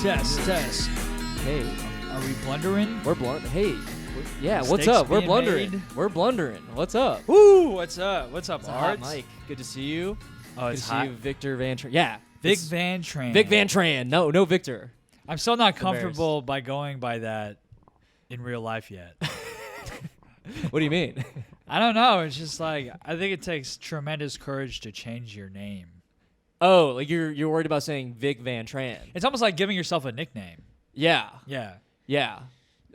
Test. Hey, Are we blundering? we're Hey, yeah. Mistakes What's up? We're being blundering. made. We're blundering. What's up? Woo! What's up? What's up, It's a hot Art? Mike. Good to see you. Oh, Good it's to see hot. you, Victor Van Tran. Yeah, Vic it's Van Tran. Vic Van Tran. No Victor. I'm still not Bears. comfortable by going by that in real life yet. What do you mean? I don't know. It's just like I think it takes tremendous courage to change your name. Oh, like you're worried about saying Vic Van Tran. It's almost like giving yourself a nickname. Yeah, Yeah. yeah.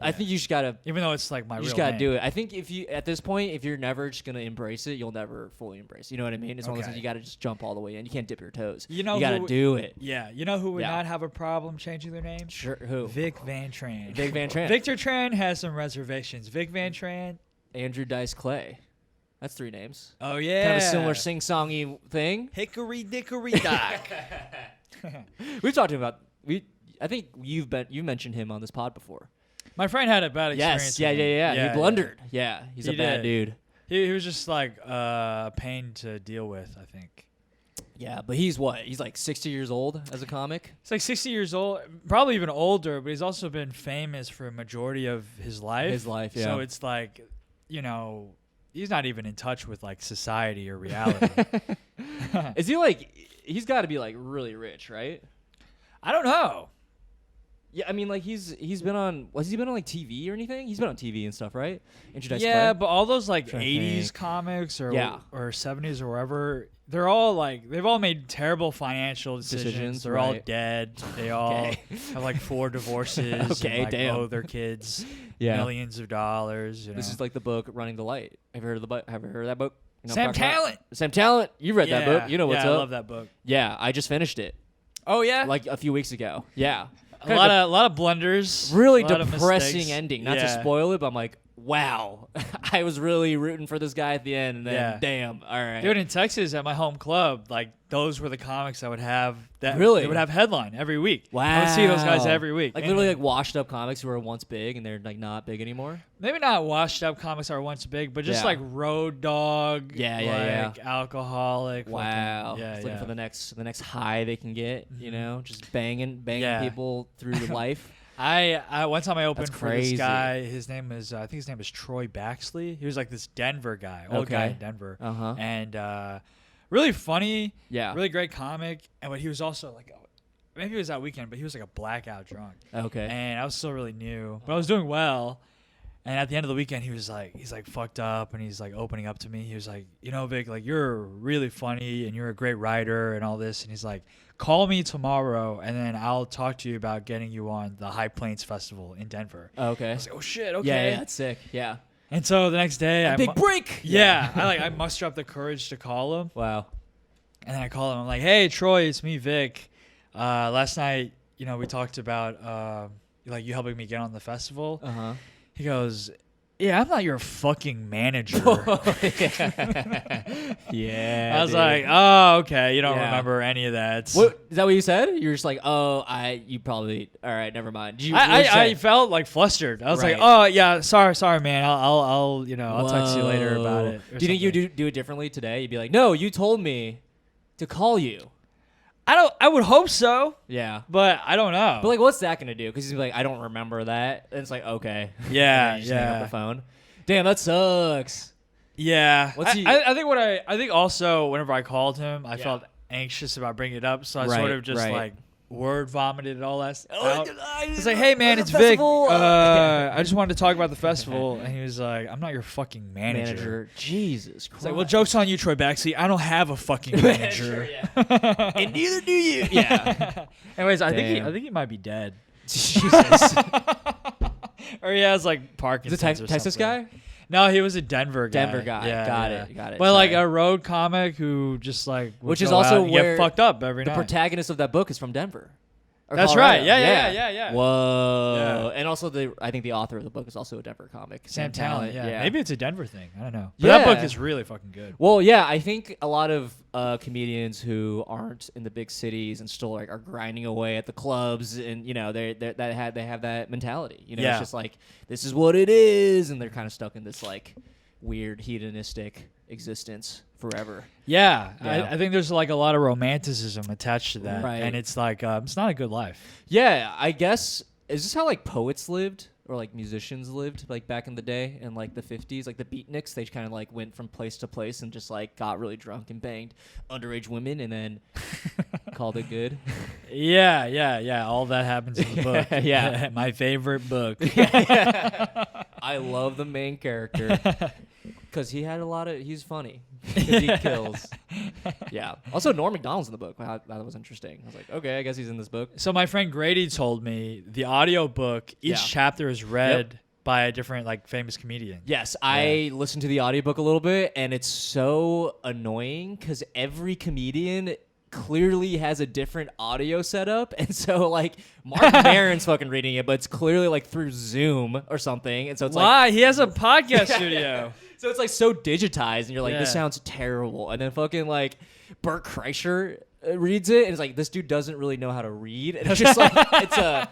I think you just gotta. Even though it's like my You real just gotta name. do it. I think if you at this point, if you're never just gonna embrace it, you'll never fully embrace it. You know what I mean? It's one of those Okay. things you gotta just jump all the way in. You can't dip your toes. You know you gotta who- do it. Yeah. You know who would Yeah. not have a problem changing their name? Sure. Who? Vic Van Tran. Vic Van Tran. Victor Tran has some reservations. Vic Van Tran. Andrew Dice Clay. That's 3 names. Oh yeah. Kind of a similar sing-songy thing. Hickory dickory dock. We've talked about I think you mentioned him on this pod before. My friend had a bad experience. Yes. Yeah. with him. Yeah. He blundered. Yeah. He's He a bad did. dude. He was just like a pain to deal with, I think. Yeah, but he's what? He's like 60 years old as a comic. He's like 60 years old, probably even older, but he's also been famous for a majority of his life. His life, yeah. So it's like, he's not even in touch with like society or reality. Is he like? He's got to be like really rich, right? I don't know. Yeah, I mean, like he's been on. Was he been on like TV or anything? He's been on TV and stuff, right? Andrew Dice Yeah, Clay? but all those like Trying to 80s think. comics or Yeah. 70s or wherever, they're all like, they've all made terrible financial decisions. Decisions, They're all right. dead. They all Okay. have like 4 divorces. Okay, and, like, damn. owe their kids Yeah. millions of dollars. This is like the book Running the Light. Have you heard of the book? Have you heard of that book? You know what Sam I'm talking about? Talent. Sam Talent. You read that book. You know what's yeah, up. I love that book. Yeah, I just finished it Oh yeah, like a few weeks ago. Yeah. a lot of blunders. Really a lot of depressing mistakes. ending. Not to Yeah. spoil it, but I'm like, wow. I was really rooting for this guy at the end, and then Yeah. damn. All right. Dude, in Texas at my home club, like those were the comics I would have. That Really? they would have headline every week. Wow. I would see those guys every week. Like And literally like washed up comics who were once big and they're like not big anymore. maybe not washed up comics that were once big, but just Yeah. like road dog. Yeah. like alcoholic. Wow. fucking- Yeah, Just looking yeah. for the next high they can get, you know, just banging Yeah. people through life. I one time I opened That's for this crazy. guy. His name is I think his name is Troy Baxley. He was like this Denver guy, old guy Okay. in Denver, Uh-huh. and really funny. Yeah. Really great comic, and but he was also like, maybe he was that weekend, but he was like a blackout drunk, Okay. and I was still really new, but I was doing well. And at the end of the weekend, he's like fucked up, and he's like opening up to me. He was like, Vic, like you're really funny, and you're a great writer, and all this. And he's like, call me tomorrow, and then I'll talk to you about getting you on the High Plains Festival in Denver. Okay. I was like, oh shit, okay. Yeah, that's sick. Yeah. And so the next day, I Big break. yeah, I muster up the courage to call him. Wow. And then I call him. I'm like, hey, Troy, it's me, Vic. Last night, we talked about like you helping me get on the festival. Uh-huh. He goes, yeah, I'm not your fucking manager. Yeah. I was dude. like, oh, okay. You don't Yeah. remember any of that. What is that what you said? You're just like, oh, you probably all right, never mind. Did you I really I say- felt like flustered. I was Right. like, oh yeah, sorry, man. I'll text you later about Whoa. it. or Do you think you something. do it differently today? You'd be like, no, you told me to call you. I would hope so, Yeah. but I don't know. But like, what's that gonna do? Because he's like, I don't remember that. And it's like, okay. Yeah, And you just hang up yeah. the phone. Damn, that sucks. Yeah, What's he- I think also whenever I called him, I Yeah. felt anxious about bringing it up, so I Right, sort of just right. like word vomited all that Oh, out. It's like, hey man, it's Vic. I just wanted to talk about the festival, and he was like, I'm not your fucking manager. Jesus Christ. It's like, well, joke's on you, Troy Baxley. I don't have a fucking manager. And neither do you. Yeah. Anyways, I Damn. think he might be dead, Jesus. or he has like Is Parkinson's. it or Texas something. guy? No, he was a Denver guy. Denver guy. Yeah, Got yeah. it. Got it. But like Sorry. a road comic who just like would Which is go also out and where get fucked up every The night. protagonist of that book is from Denver. Or That's Colorado. right. Yeah. Whoa. Yeah. And also I think the author of the book is also a Denver comic. Sam Talent. Yeah. Maybe it's a Denver thing. I don't know. But Yeah. that book is really fucking good. Well, yeah, I think a lot of comedians who aren't in the big cities and still like are grinding away at the clubs, and they have that mentality. Yeah. It's just like this is what it is, and they're kind of stuck in this like weird hedonistic existence forever. Yeah, Yeah. I think there's like a lot of romanticism attached to that, Right. and it's like it's not a good life. Yeah, I guess is this how like poets lived or like musicians lived like back in the day in like the 50s, like the beatniks? They kind of like went from place to place and just like got really drunk and banged underage women and then called it good. Yeah. All that happens in the book. Yeah. My favorite book. I love the main character because he's funny because he kills. Yeah. Also, Norm Macdonald's in the book. Wow, that was interesting. I was like, okay, I guess he's in this book. So my friend Grady told me the audio book, each Yeah. chapter is read by a different like famous comedian. Yes, I listened to the audiobook a little bit, and it's so annoying because every comedian clearly has a different audio setup, and so like Mark Maron's fucking reading it, but it's clearly like through Zoom or something, and so it's Why? He has a podcast studio. so it's like so digitized, and you're like, this Yeah. sounds terrible, and then fucking like Bert Kreischer reads it, and it's like this dude doesn't really know how to read, and it's just like it's a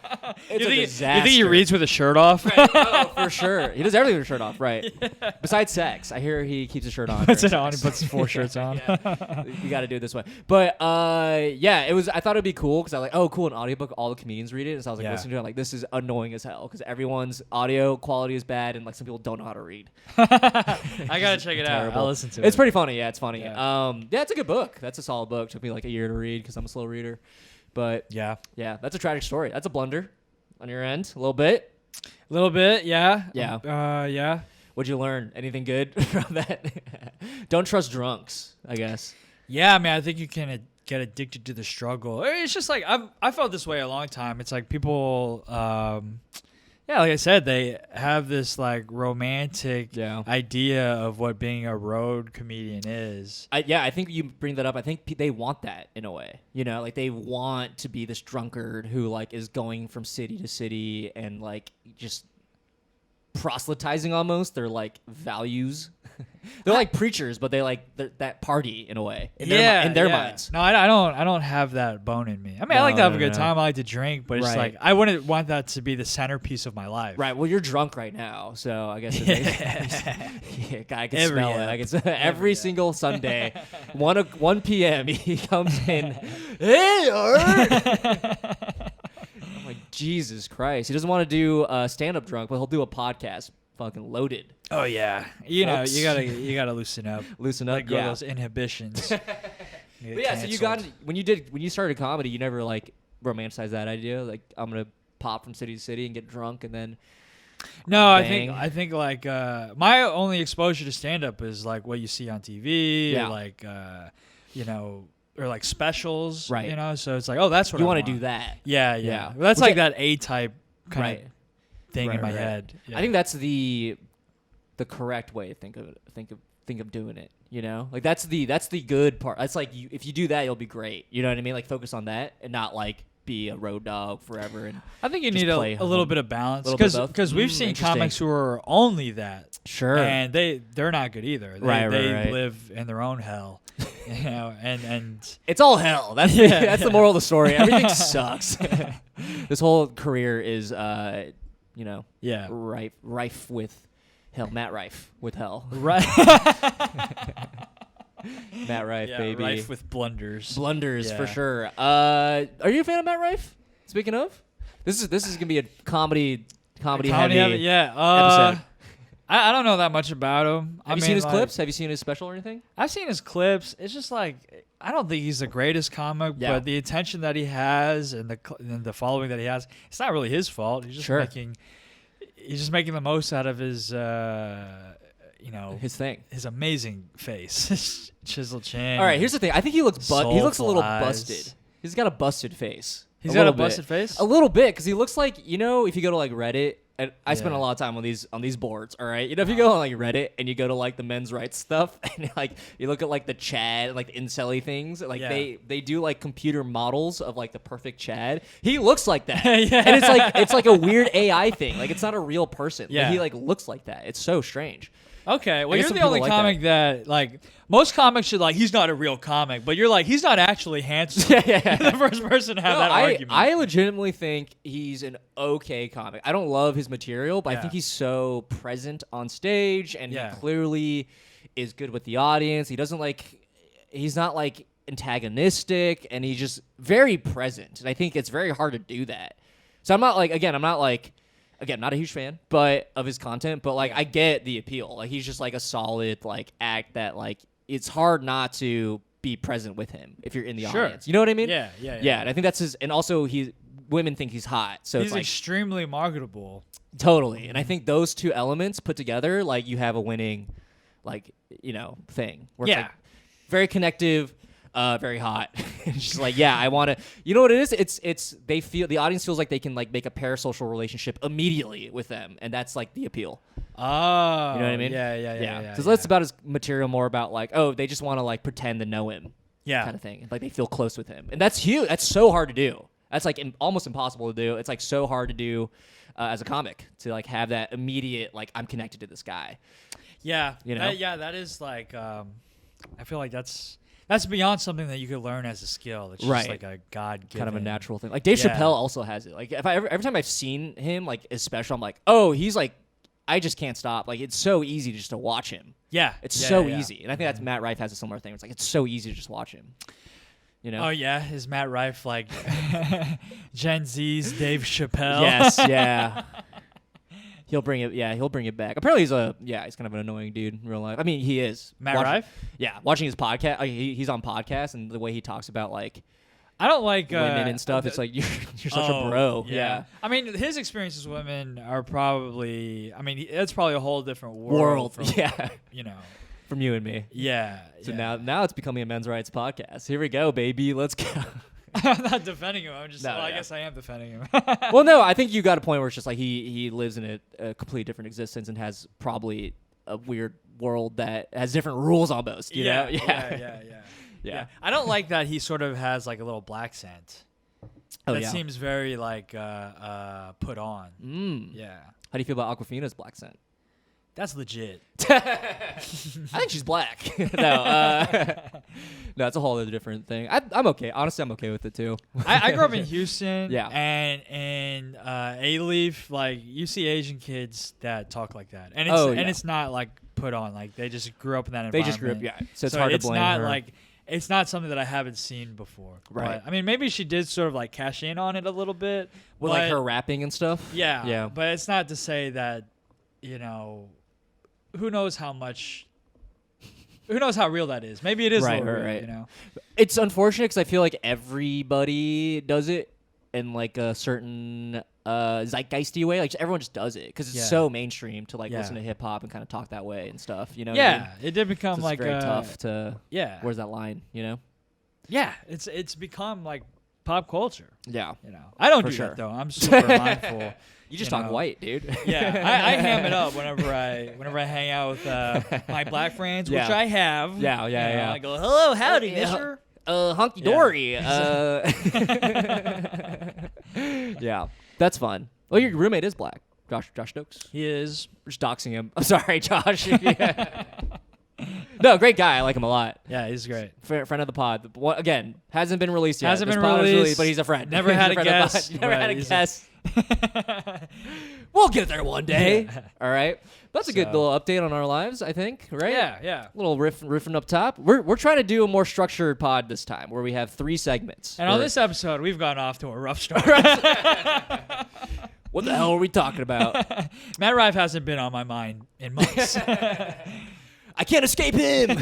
disaster. You think he reads with a shirt off? Right. Oh, for sure. He does everything with a shirt off, right? Yeah. Besides sex. I hear he keeps his shirt on. Puts it during on. He sex. puts 4 shirts on. Yeah. You got to do it this way. But yeah, it was. I thought it'd be cool because I was like, oh, cool, an audiobook. All the comedians read it, and so I was like, Yeah. listening to it. I'm like, this is annoying as hell because everyone's audio quality is bad, and like some people don't know how to read. I gotta check it out. Terrible. I'll listen to it. It's pretty funny. Yeah, it's funny. Yeah. Yeah, it's a good book. That's a solid book. Took me like a year to read because I'm a slow reader. But Yeah. yeah, that's a tragic story. That's a blunder on your end, a little bit. A little bit, yeah. Yeah. Yeah. What'd you learn? Anything good from that? Don't trust drunks, I guess. Yeah, I mean, I think you can get addicted to the struggle. It's just like I felt this way a long time. It's like people, yeah, like I said, they have this like romantic Yeah. idea of what being a road comedian is. I think you bring that up. I think they want that in a way. You know, like they want to be this drunkard who like is going from city to city and like just proselytizing almost their like values. They're like preachers, but they like that party in a way. In their minds. No, I don't have that bone in me. I mean, I like to have a good time. I like to drink, but it's Right. like I wouldn't want that to be the centerpiece of my life. Right. Well, you're drunk right now, so I guess it makes, yeah, I can Every smell it. app. I can every single Sunday, 1 p.m. He comes in. Hey, Art! I'm like, Jesus Christ. He doesn't want to do stand-up drunk, but he'll do a podcast. Fucking loaded. Oh yeah, you know Folks. you gotta loosen up. Loosen up. Let go of Yeah. those inhibitions. But yeah, so you got when you started comedy, you never like romanticized that idea. Like I'm gonna pop from city to city and get drunk and then. No, Bang. I think like my only exposure to stand up is like what you see on TV, Yeah. or like you know, or like specials, Right. You know, so it's like, oh, that's what You want want to do that. Yeah. Yeah. Well, that's Which like that A type kind Right. of thing Right, in my right. head. Yeah. I think that's the correct way to think of doing it. You know, like that's the good part. That's like if you do that, you'll be great. You know what I mean? Like focus on that and not like be a road dog forever. And I think you just need play a little home. bit of balance Little bit of both? because we've seen Interesting. comics who are only that. Sure. And they're not good either. Right. They live in their own hell, you know. And It's all hell. That's Yeah. that's the moral of the story. Everything sucks. This whole career is, you know, yeah, rife with hell. Matt Rife with hell. right. Matt Rife, Yeah, baby. rife with blunders. Blunders Yeah. for sure. Are you a fan of Matt Rife? Speaking of, this is gonna be a comedy heavy. Yeah. episode. I don't know that much about him. Have you seen his clips? Have you seen his special or anything? I've seen his clips. It's just like I don't think he's the greatest comic, Yeah. but the attention that he has and the following that he has, it's not really his fault. He's just Sure. making the most out of his you know, His thing. his amazing face, chiseled chin. All right, here's the thing. I think he looks he looks a little soulful eyes. busted. He's got a busted face. He's got a little bit. busted face. A little bit, because he looks like, you know, if you go to like Reddit, and I spend a Yeah. lot of time on these boards. All right, you know, if you go on like Reddit and you go to like the men's rights stuff, and like you look at like the Chad, like the incel things, like Yeah. they do like computer models of like the perfect Chad. He looks like that, Yeah. and it's like a weird AI thing. Like it's not a real person. But Yeah. he like looks like that. It's so strange. Okay, well, I guess you're some the people only like comic that like most comics should like. He's not a real comic, but you're like he's not actually handsome. Yeah. You're the first person to have that argument. I legitimately think he's an okay comic. I don't love his material, but I Yeah. think he's so present on stage, and Yeah. he clearly is good with the audience. He doesn't he's not like antagonistic, and he's just very present. And I think it's very hard to do that. So I'm not not a huge fan, of his content, but I get the appeal. Like he's just like a solid act that it's hard not to be present with him if you're in the audience. You know what I mean? Yeah. And I think that's his. And also women think he's hot, so he's it's extremely marketable. Totally. And I think those two elements put together, you have a winning, thing. Where it's very connective. Very hot. It's just I want to. You know what it is? It's the audience feels like they can make a parasocial relationship immediately with them, and that's the appeal. Oh, you know what I mean? Yeah. So that's about his material more about they just want to pretend to know him, kind of thing. They feel close with him, and that's huge. That's so hard to do. That's almost impossible to do. It's so hard to do as a comic to have that immediate I'm connected to this guy. Yeah, you know. That is I feel like that's beyond something that you could learn as a skill. It's just a God-given kind of a natural thing. Dave Chappelle also has it. Every time I've seen him as special, I'm oh, he's I just can't stop. It's so easy just to watch him. Yeah, it's so easy. And I think that's Matt Rife has a similar thing. It's so easy to just watch him. You know? Oh yeah, is Matt Rife Gen Z's Dave Chappelle? Yes, yeah. He'll bring it. Yeah, he'll bring it back. Apparently, he's kind of an annoying dude in real life. I mean, he is. Matt Rife? Yeah, watching his podcast. He's on podcasts, and the way he talks about I don't like women and stuff. It's you're such a bro. Yeah. I mean, his experiences with women are probably. I mean, it's probably a whole different world. From, you know. From you and me. Yeah. So now it's becoming a men's rights podcast. Here we go, baby. Let's go. I'm not defending him. I'm just. I guess I am defending him. Well, no, I think you got a point where it's just he lives in a completely different existence and has probably a weird world that has different rules almost. You know? Yeah. I don't like that he sort of has a little black scent. Oh, that seems very put on. Yeah. How do you feel about Aquafina's black scent? That's legit. I think she's black. No, it's a whole other different thing. I'm okay. Honestly, I'm okay with it too. I grew up in Houston. Yeah. And A-Leaf, you see Asian kids that talk like that, and it's not put on. They just grew up in that environment. They just grew up, So it's hard to blame her. It's not something that I haven't seen before. Right. But, I mean, maybe she did sort of cash in on it a little bit with her rapping and stuff. Yeah. Yeah. But it's not to say that who knows how real that is. Maybe it is right. you know. It's unfortunate because I feel like everybody does it in a certain zeitgeisty way. Everyone just does it because it's so mainstream to listen to hip hop and kind of talk that way and stuff. You know? Yeah, what I mean? it did become so it's very tough to. Yeah. Where's that line? You know? Yeah, it's become pop culture. Yeah. You know, I don't do sure. that though. I'm super mindful. You just talk white, dude. Yeah, I ham it up whenever I hang out with my black friends, which I have. Yeah. I go, hello, howdy, mister. Hunky dory. Yeah, that's fun. Well, your roommate is black, Josh Stokes. He is. We're just doxing him. I'm sorry, Josh. No, great guy. I like him a lot. Yeah, he's great. Friend of the pod. Again, hasn't been released yet. Hasn't this been pod is released, but he's a friend. Never had a guest. Never had a guest. We'll get there one day. All right. That's a good little update on our lives, I think, right? Yeah. A little riffing up top. We're trying to do a more structured pod this time where we have 3 segments. And on this episode, we've gone off to a rough start. What the hell are we talking about? Matt Rife hasn't been on my mind in months. I can't escape him.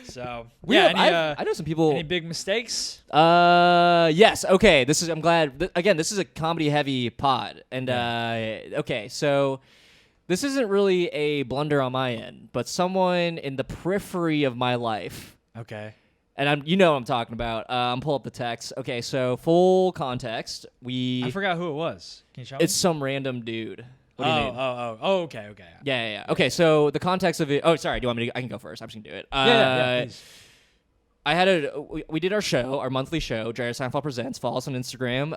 So I know some people. Any big mistakes? Yes. Okay. I'm glad. Again, this is a comedy-heavy pod, and okay. So this isn't really a blunder on my end, but someone in the periphery of my life. Okay. And what I'm talking about. I'm pull up the text. Okay. So full context. I forgot who it was. Can you show me? It's some random dude. What do you mean? Okay. Yeah. Okay, so the context of it. Oh, sorry. Do you want me to? I can go first. I'm just gonna do it. Yeah, please. I had we did our show, our monthly show, Jerry Seinfeld Presents. Follow us on Instagram.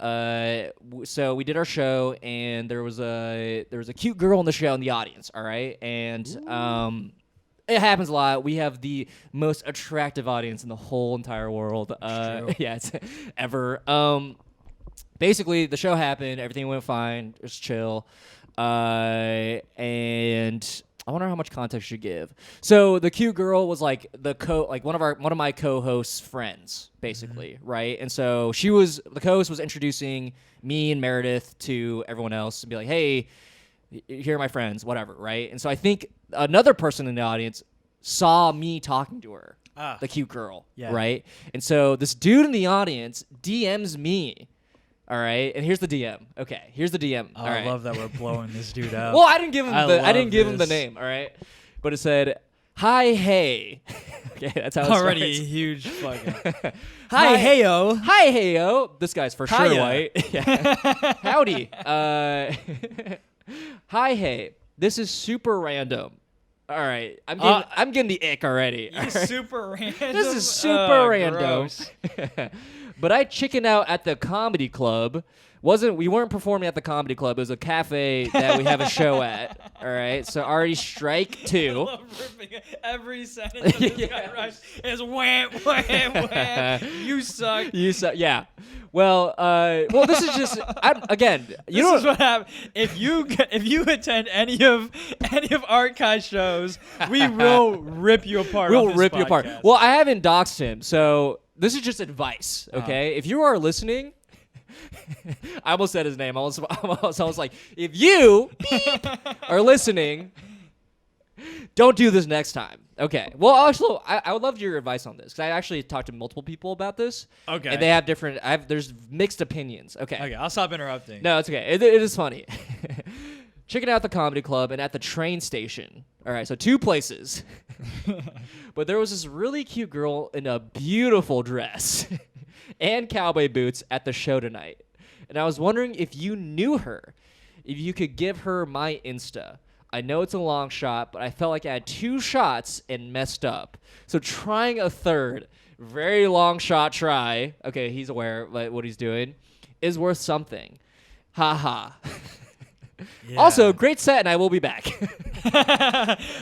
So we did our show, and there was a cute girl in the show in the audience. All right, and it happens a lot. We have the most attractive audience in the whole entire world. It's ever. Basically, the show happened. Everything went fine. It was chill. And I wonder how much context you give. So the cute girl was like one of my co-hosts' friends, basically, right? And so the co-host was introducing me and Meredith to everyone else and be like, hey, here are my friends, whatever, right? And so I think another person in the audience saw me talking to her, the cute girl, right? And so this dude in the audience DMs me. All right, and here's the DM. Okay, here's the DM. Oh, I love that we're blowing this dude out. Well, I didn't give him the name. All right, but it said, "Hi, hey." Okay, that's how it already starts. A huge fucking. Hi, heyo. Hi, heyo. This guy's for sure Hiya. white. Yeah. Howdy. Hi, hey. This is super random. All right, I'm getting the ick already. All right? Super random. This is super random. Gross. But I chickened out at the comedy club. We weren't performing at the comedy club. It was a cafe that we have a show at. All right. So already strike 2. I love ripping every sentence of this guy right is wham, wham, wham. You suck. You suck. Yeah. Well, this is just again. This is what happens if you attend any of Archive shows. We will rip you apart. We'll rip you apart. Well, I haven't doxed him, so this is just advice. Okay, if you are listening. I almost said his name. I was like, if you are listening, don't do this next time. Okay. Well, also, I would love your advice on this because I actually talked to multiple people about this. Okay. And they have different. there's mixed opinions. Okay. Okay. I'll stop interrupting. No, it's okay. It is funny. Checking out the comedy club and at the train station. All right, so 2 places. But there was this really cute girl in a beautiful dress. And cowboy boots at the show tonight. And I was wondering if you knew her, if you could give her my Insta. I know it's a long shot, but I felt like I had 2 shots and messed up. So trying a third, very long shot try, okay, he's aware of what he's doing, is worth something. Ha ha. Yeah. Also, great set, and I will be back.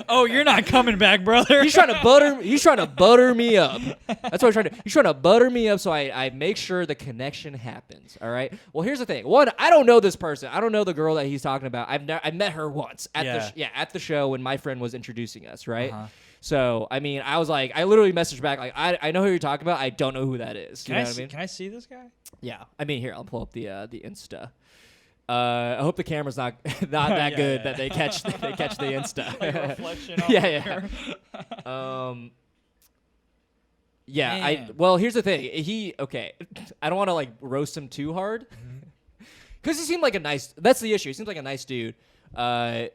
Oh, you're not coming back, brother. He's trying to butter me up. That's what he's trying to. He's trying to butter me up so I make sure the connection happens. All right. Well, here's the thing. One, I don't know this person. I don't know the girl that he's talking about. I met her once at the show when my friend was introducing us. Right. Uh-huh. So I mean, I was like, I literally messaged back like, I know who you're talking about. I don't know who that is. You know what I mean? Can I see this guy? Yeah. I mean, here I'll pull up the Insta. I hope the camera's not that good that they catch the Insta. Like a reflection on well, here's the thing. I don't want to like roast him too hard because he seemed like a nice. That's the issue. He seems like a nice dude. But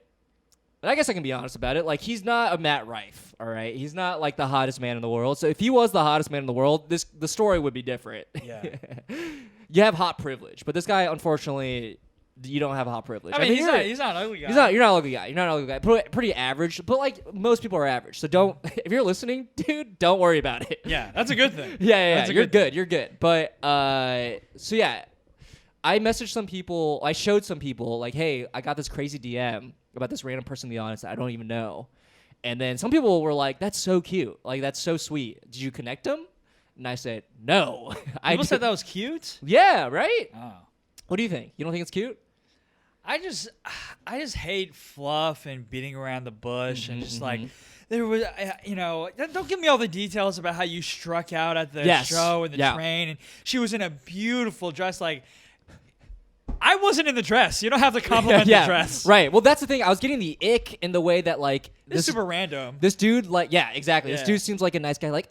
I guess I can be honest about it. Like, he's not a Matt Rife, all right? He's not like the hottest man in the world. So if he was the hottest man in the world, the story would be different. Yeah. You have hot privilege, but this guy, unfortunately. You don't have a hot privilege. I mean, he's not an ugly guy. You're not an ugly guy. You're not an ugly guy. Pretty average, but like most people are average. So don't. If you're listening, dude, don't worry about it. Yeah, that's a good thing. Yeah. You're good. You're good. But so yeah, I messaged some people. I showed some people like, hey, I got this crazy DM about this random person in the audience that I don't even know, and then some people were like, that's so cute. Like, that's so sweet. Did you connect them? And I said, no. People said that was cute? Yeah. Right. Oh. What do you think? You don't think it's cute? I just hate fluff and beating around the bush and just like there was don't give me all the details about how you struck out at the show and the train, and she was in a beautiful dress. Like, I wasn't in the dress. You don't have to compliment the dress. Right. Well, that's the thing. I was getting the ick in the way that like this is super random. This dude, like, yeah, exactly. Yeah. This dude seems like a nice guy. Like,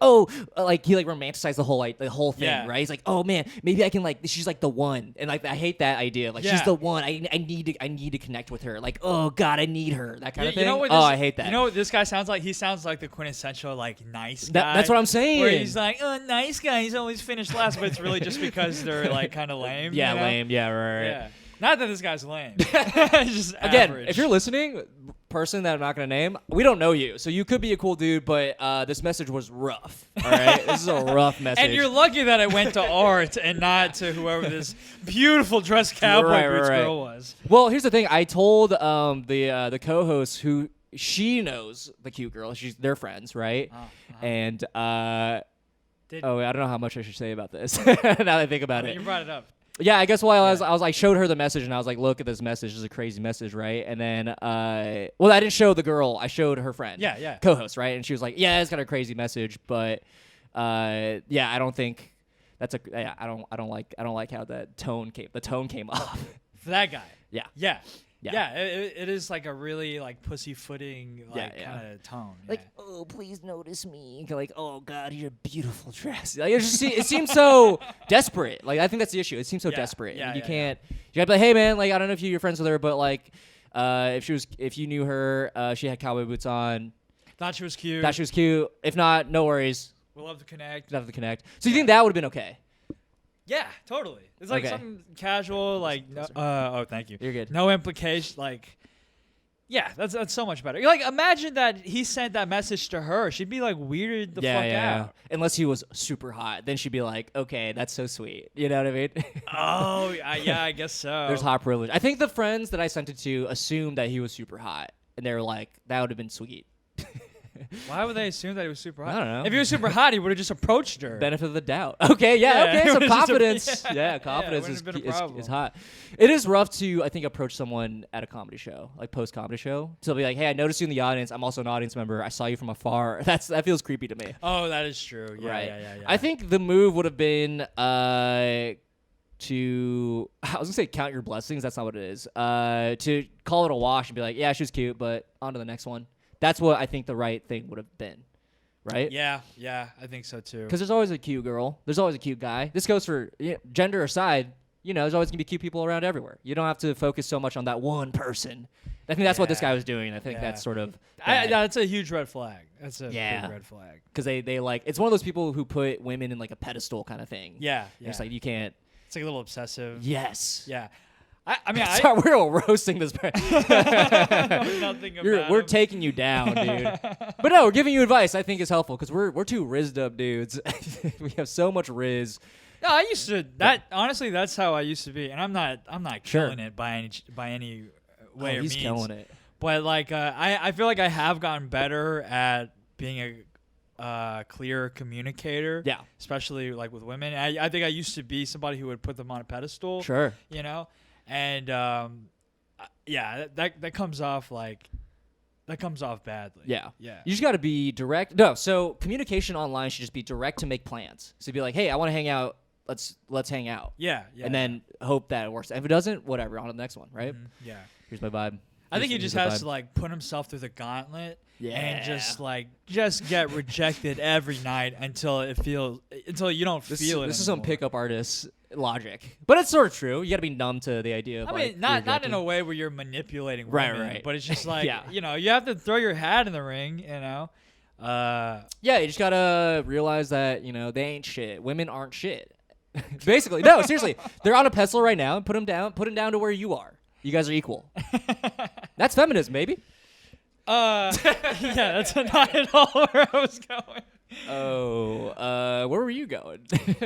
like he like romanticized the whole thing, right? He's like, oh man, maybe I can like. She's like the one, and like I hate that idea. Like, she's the one. I need to connect with her. Like, oh god, I need her. That kind of thing. I hate that. You know what this guy sounds like? He sounds like the quintessential like nice guy. That's what I'm saying. Where he's like, oh, nice guy. He's always finished last, but it's really just because they're like kind of lame. Yeah, lame. Yeah, right. Yeah. Not that this guy's lame. Just again, average. if you're listening, person that I'm not going to name, we don't know you. So you could be a cool dude, but this message was rough. All right? This is a rough message. And you're lucky that I went to Art and not to whoever this beautiful dressed cowboy boots girl was. Well, here's the thing. I told the co-host who she knows the cute girl. They're friends, right? And I don't know how much I should say about this now that I think about it. You brought it up. Yeah, I guess while I was like showed her the message and I was like, look at this message. This is a crazy message, right? And then well, I didn't show the girl. I showed her friend. Yeah. Co-host, right? And she was like, yeah, it's got a crazy message, but yeah, I don't think that's a. Yeah, I don't like how the tone came off. For that guy. Yeah. Yeah, it is like a really like pussyfooting like kind of tone. Like, oh, please notice me. Like, oh God, you're a beautiful dress. Like, it seems so desperate. Like, I think that's the issue. It seems so desperate. Yeah, you can't. You gotta be like, hey man, like I don't know if you're friends with her, but like, if you knew her, she had cowboy boots on. Thought she was cute. If not, no worries. We'll love to connect. So you think that would have been okay? Yeah, totally. It's like something casual, like oh, thank you. You're good. No implication, like, yeah, that's so much better. Like, imagine that he sent that message to her. She'd be like weirded the fuck out. Unless he was super hot, then she'd be like, okay, that's so sweet. You know what I mean? Oh, yeah, I guess so. There's hot privilege. I think the friends that I sent it to assumed that he was super hot, and they were like, that would have been sweet. Why would they assume that he was super hot? I don't know. If he was super hot, he would have just approached her. Benefit of the doubt. Okay, okay. So confidence. Confidence is hot. It is rough to, I think, approach someone at a comedy show, like post-comedy show. So be like, hey, I noticed you in the audience. I'm also an audience member. I saw you from afar. That feels creepy to me. Oh, that is true. Yeah, right. Yeah. I think the move would have been to, I was going to say count your blessings. That's not what it is. To call it a wash and be like, yeah, she was cute, but on to the next one. That's what I think the right thing would have been, right? Yeah, I think so too. Because there's always a cute girl. There's always a cute guy. This goes for gender aside. There's always going to be cute people around everywhere. You don't have to focus so much on that one person. I think that's what this guy was doing. I think that's sort of that's a huge red flag. That's a big red flag. Because they like, it's one of those people who put women in like a pedestal kind of thing. Yeah. It's like you can't. It's like a little obsessive. Yes. Yeah. I mean, sorry, we're all roasting this. Nothing about we're taking you down, dude. But no, we're giving you advice. I think is helpful because we're two rizzed up dudes. We have so much rizz. No, I used to. Honestly, that's how I used to be, and I'm not killing it by any way or means. He's killing it. But like, I feel like I have gotten better at being a clear communicator. Yeah. Especially like with women. I think I used to be somebody who would put them on a pedestal. Sure. And that comes off badly. Yeah. You just got to be direct. No, so communication online should just be direct to make plans. So be like, hey, I want to hang out. Let's hang out. Yeah. And then hope that it works. If it doesn't, whatever. On to the next one, right? Mm-hmm. Yeah. Here's my vibe. I think he just has to like put himself through the gauntlet. Yeah. And just get rejected every night until you don't feel it. This is some pickup artist logic, but it's sort of true. You got to be numb to the idea of. I mean, not in a way where you're manipulating women, right. But it's just like you have to throw your hat in the ring. You just gotta realize that they ain't shit. Women aren't shit. Basically, no, seriously, they're on a pedestal right now, and put them down to where you are. You guys are equal. That's feminism, baby. That's not at all where I was going. Oh, where were you going?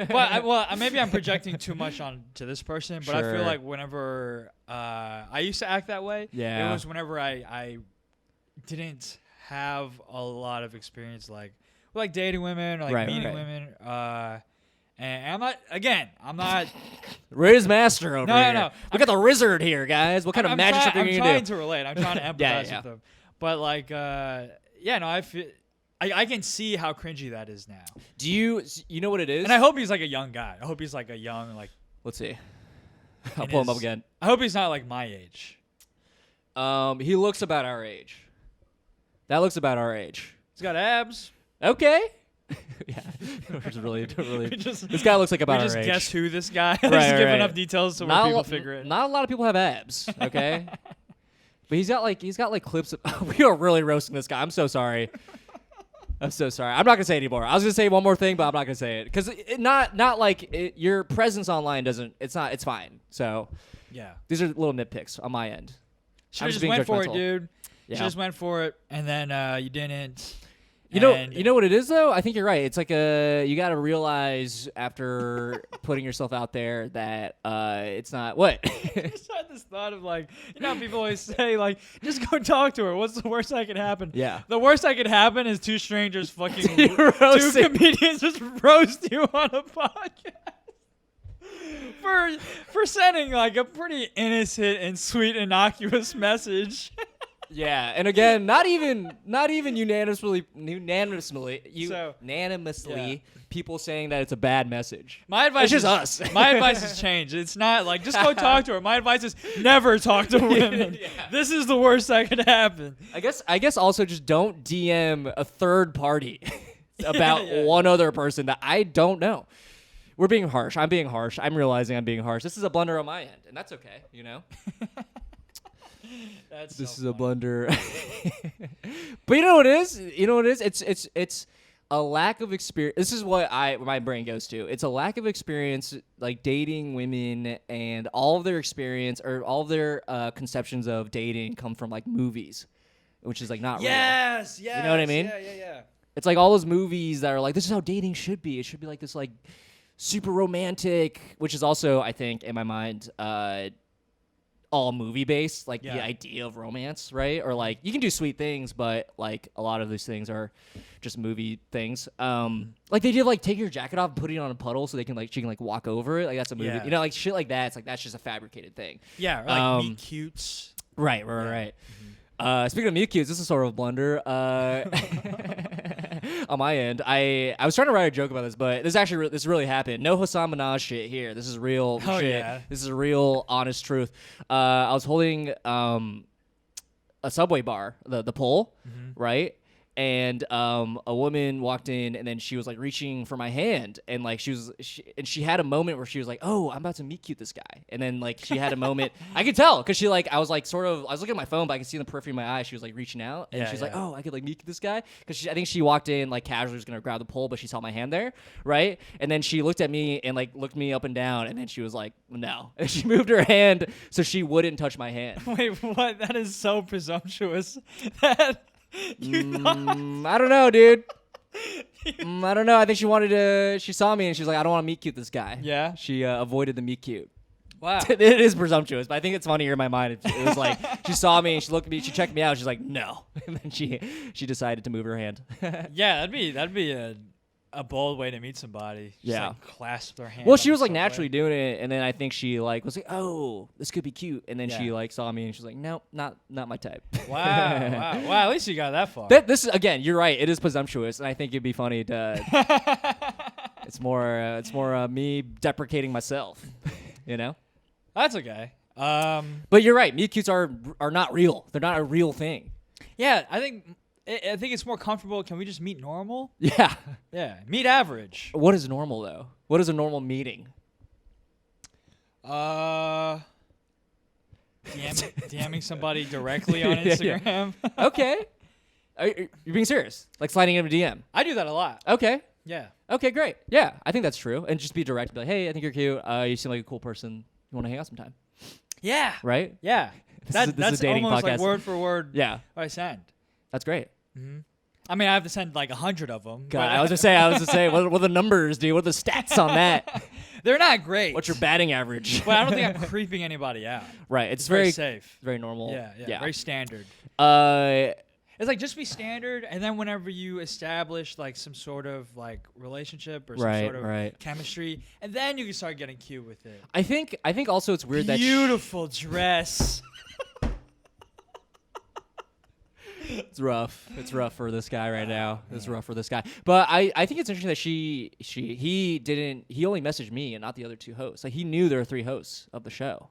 well, maybe I'm projecting too much onto this person, but I feel like whenever I used to act that way, it was whenever I didn't have a lot of experience like dating women or meeting women. And I'm not Riz Master over here. No. We got the Rizzard here, guys. What kind of magic are you I'm gonna trying do? to relate. I'm trying to empathize with them. But I feel I can see how cringy that is now. Do you know what it is? And I hope he's like a young guy. I hope he's like a young Let's see. I'll pull him up again. I hope he's not like my age. He looks about our age. That looks about our age. He's got abs. Okay. Yeah, this guy looks like about our age. We just guess who this guy is. Give enough details so people figure it. Not a lot of people have abs. Okay. But he's got like clips of. We are really roasting this guy. I'm so sorry. I'm not gonna say it anymore. I was gonna say one more thing, but I'm not gonna say it because your presence online doesn't. It's not. It's fine. So yeah, these are little nitpicks on my end. Should have just went for it, dude. Yeah. Should just went for it, and then you didn't. You know what it is though? I think you're right. It's like you got to realize after putting yourself out there that it's not what. I just had this thought of how people always say just go talk to her. What's the worst that could happen? Yeah. The worst that could happen is two strangers fucking two comedians just roast you on a podcast. for sending like a pretty innocent and sweet, innocuous message. Yeah, and again, not even unanimously, people saying that it's a bad message. My advice it's just us. My advice has changed. It's not like just go talk to her. My advice is never talk to women. Yeah. This is the worst that could happen. I guess also just don't DM a third party about one other person that I don't know. We're being harsh. I'm being harsh. I'm realizing I'm being harsh. This is a blunder on my end, and that's okay, you know? This is a blunder. But you know what it is? It's a lack of experience. This is what my brain goes to. It's a lack of experience, like dating women, and all of their experience or all of their conceptions of dating come from like movies, which is like not real. Yes. You know what I mean? Yeah. It's like all those movies that are like, this is how dating should be. It should be like this, like super romantic, which is also, I think, in my mind, all movie based, like the idea of romance, right? Or like you can do sweet things, but like a lot of these things are just movie things. Like they did like take your jacket off and put it on a puddle so she can like walk over it. Like that's a movie, you know, like shit like that. It's like that's just a fabricated thing. Yeah, or like meet cutes. Right. Speaking of meet cutes, this is sort of a blunder. On my end, I was trying to write a joke about this, but this really happened. No Hassan Minaj shit here. This is real shit. Yeah. This is real, honest truth. I was holding a Subway bar, the pole, right? And a woman walked in, and then she was like reaching for my hand, and like she had a moment where she was like, "Oh, I'm about to meet cute this guy," and then like she had a moment, I could tell because I was looking at my phone, but I could see in the periphery of my eye she was like reaching out, and she's like, "Oh, I could like meet this guy," because I think she walked in like casually was gonna grab the pole, but she saw my hand there, right? And then she looked at me and like looked me up and down, and then she was like, "No," and she moved her hand so she wouldn't touch my hand. Wait, what? That is so presumptuous. That. I don't know, dude. I don't know. I think she saw me and she was like, I don't want to meet cute this guy. Yeah. She avoided the meet cute. Wow. It is presumptuous, but I think it's funnier in my mind. It was like, she saw me and she looked at me, she checked me out, she's like, no. And then she decided to move her hand. Yeah, that'd be a bold way to meet somebody. Just Yeah. like clasp their hand. Well, she was like naturally doing it, and then I think she like was like, oh, this could be cute. And then she like saw me and she's like, nope, not my type. Wow. At least you got that far. This is, again, you're right. It is presumptuous, and I think it'd be funny to. It's more me deprecating myself, you know. That's okay. But you're right. Meet cutes are not real. They're not a real thing. Yeah, I think it's more comfortable. Can we just meet normal? Yeah. Yeah, meet average. What is normal though? What is a normal meeting? DMing somebody directly on Instagram. Okay. You're being serious? Like sliding in a DM? I do that a lot. Okay. Yeah. Okay, great. Yeah, I think that's true. And just be direct. Be like, hey, I think you're cute. You seem like a cool person. You want to hang out sometime? Yeah. Right? Yeah. This is That's a dating almost podcast. like word for word. Yeah. What I send. That's great. Mm-hmm. I mean, I have to send like 100 of them. God, I was gonna say, what are the numbers, dude? What are the stats on that? They're not great. What's your batting average? But I don't think I'm creeping anybody out. Right. It's very safe. Very normal. Yeah. Very standard. It's like just be standard, and then whenever you establish like some sort of like relationship or some sort of chemistry, and then you can start getting cute with it. I think also it's weird beautiful dress. It's rough. It's rough for this guy right now. It's rough for this guy. But I think it's interesting that he only messaged me and not the other two hosts. Like he knew there were 3 hosts of the show.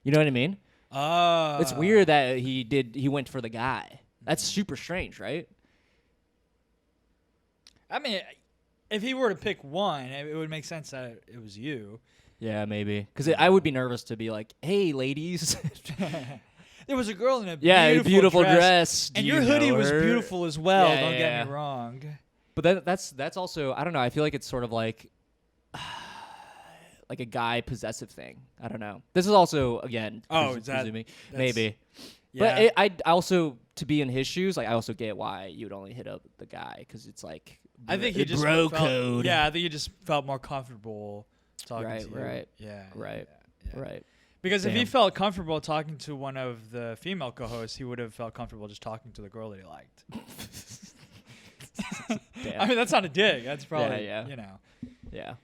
You know what I mean? It's weird that he went for the guy. That's super strange, right? I mean, if he were to pick one, it would make sense that it was you. Yeah, maybe. Because I would be nervous to be like, hey, ladies. There was a girl in a beautiful dress. And your hoodie was beautiful as well, don't get me wrong. But that's also, I don't know, I feel like it's sort of like a guy possessive thing. I don't know. This is also, again, presuming. Maybe. Yeah. But I also, to be in his shoes, like I also get why you would only hit up the guy, because it's like I think he just bro felt, code. Yeah, I think he just felt more comfortable talking to you. Right. Yeah. Right. Because if he felt comfortable talking to one of the female co-hosts, he would have felt comfortable just talking to the girl that he liked. I mean, that's not a dig. That's probably, you know. Yeah.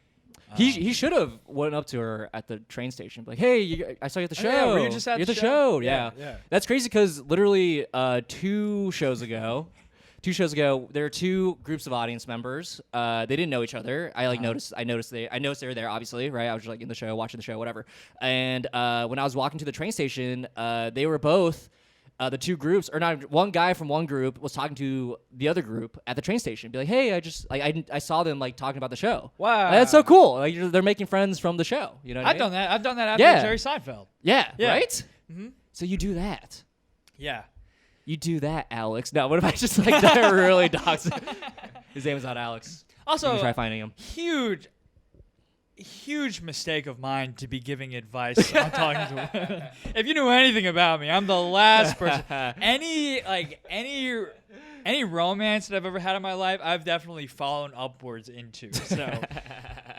He should have went up to her at the train station, like, "Hey, I saw you at the show. Yeah, were you just at You're the show? Yeah. That's crazy because literally 2 shows ago, there were 2 groups of audience members. They didn't know each other. I noticed they were there, obviously, right? I was just like in the show, watching the show, whatever. And when I was walking to the train station, they were both. The 2 groups, or not, one guy from one group was talking to the other group at the train station. Be like, "Hey, I saw them like talking about the show. Wow, like, that's so cool. Like they're making friends from the show. You know, what I've I mean? done that. I've done that after Yeah. Jerry Seinfeld. Yeah, Yeah. right. Mm-hmm. So you do that. Yeah. You do that, Alex. No, what if I just like really dox? His name is not Alex. Also, try finding him. Huge mistake of mine to be giving advice on talking to women. If you knew anything about me, I'm the last person. Any romance that I've ever had in my life, I've definitely fallen upwards into. So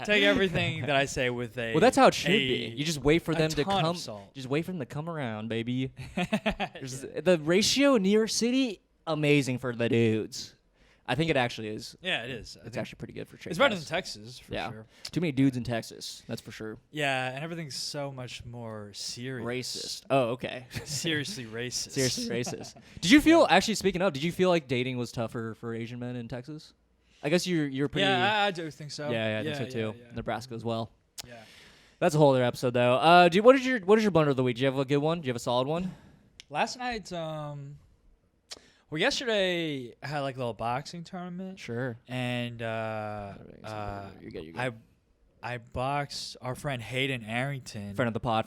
take everything that I say with a. Well, that's how it should be. You just wait for them to ton come. of salt. Just wait for them to come around, baby. The ratio in New York City, amazing for the dudes. I think it actually is. Yeah, it is. It's actually pretty good for trade. It's better than Texas, for sure. Too many dudes in Texas, that's for sure. Yeah, and everything's so much more serious. Racist. Oh, okay. Seriously racist. Seriously racist. Did you feel, actually speaking of, did you feel like dating was tougher for Asian men in Texas? I guess you're pretty. Yeah, I do think so. Yeah, I think so too. Yeah. Nebraska as well. Yeah. That's a whole other episode though. What is your blunder of the week? Do you have a good one? Do you have a solid one? Last night, well, yesterday I had like a little boxing tournament. Sure. And you're good. I boxed our friend Hayden Arrington. Friend of the pod.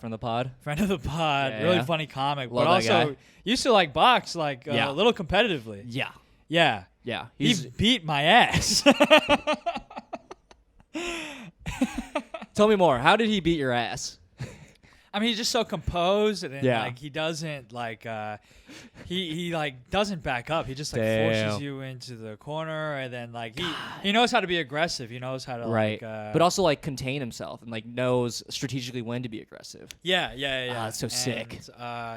Yeah, really funny comic, Love but that also guy. used to like box like a little competitively. Yeah. Yeah. Yeah. He beat my ass. Tell me more. How did he beat your ass? I mean, he's just so composed, and Yeah. like he doesn't like he like doesn't back up. He just like Damn. forces you into the corner, and then like he knows how to be aggressive. He knows how to Right. like, but also like contain himself and like knows strategically when to be aggressive. yeah. That's so sick.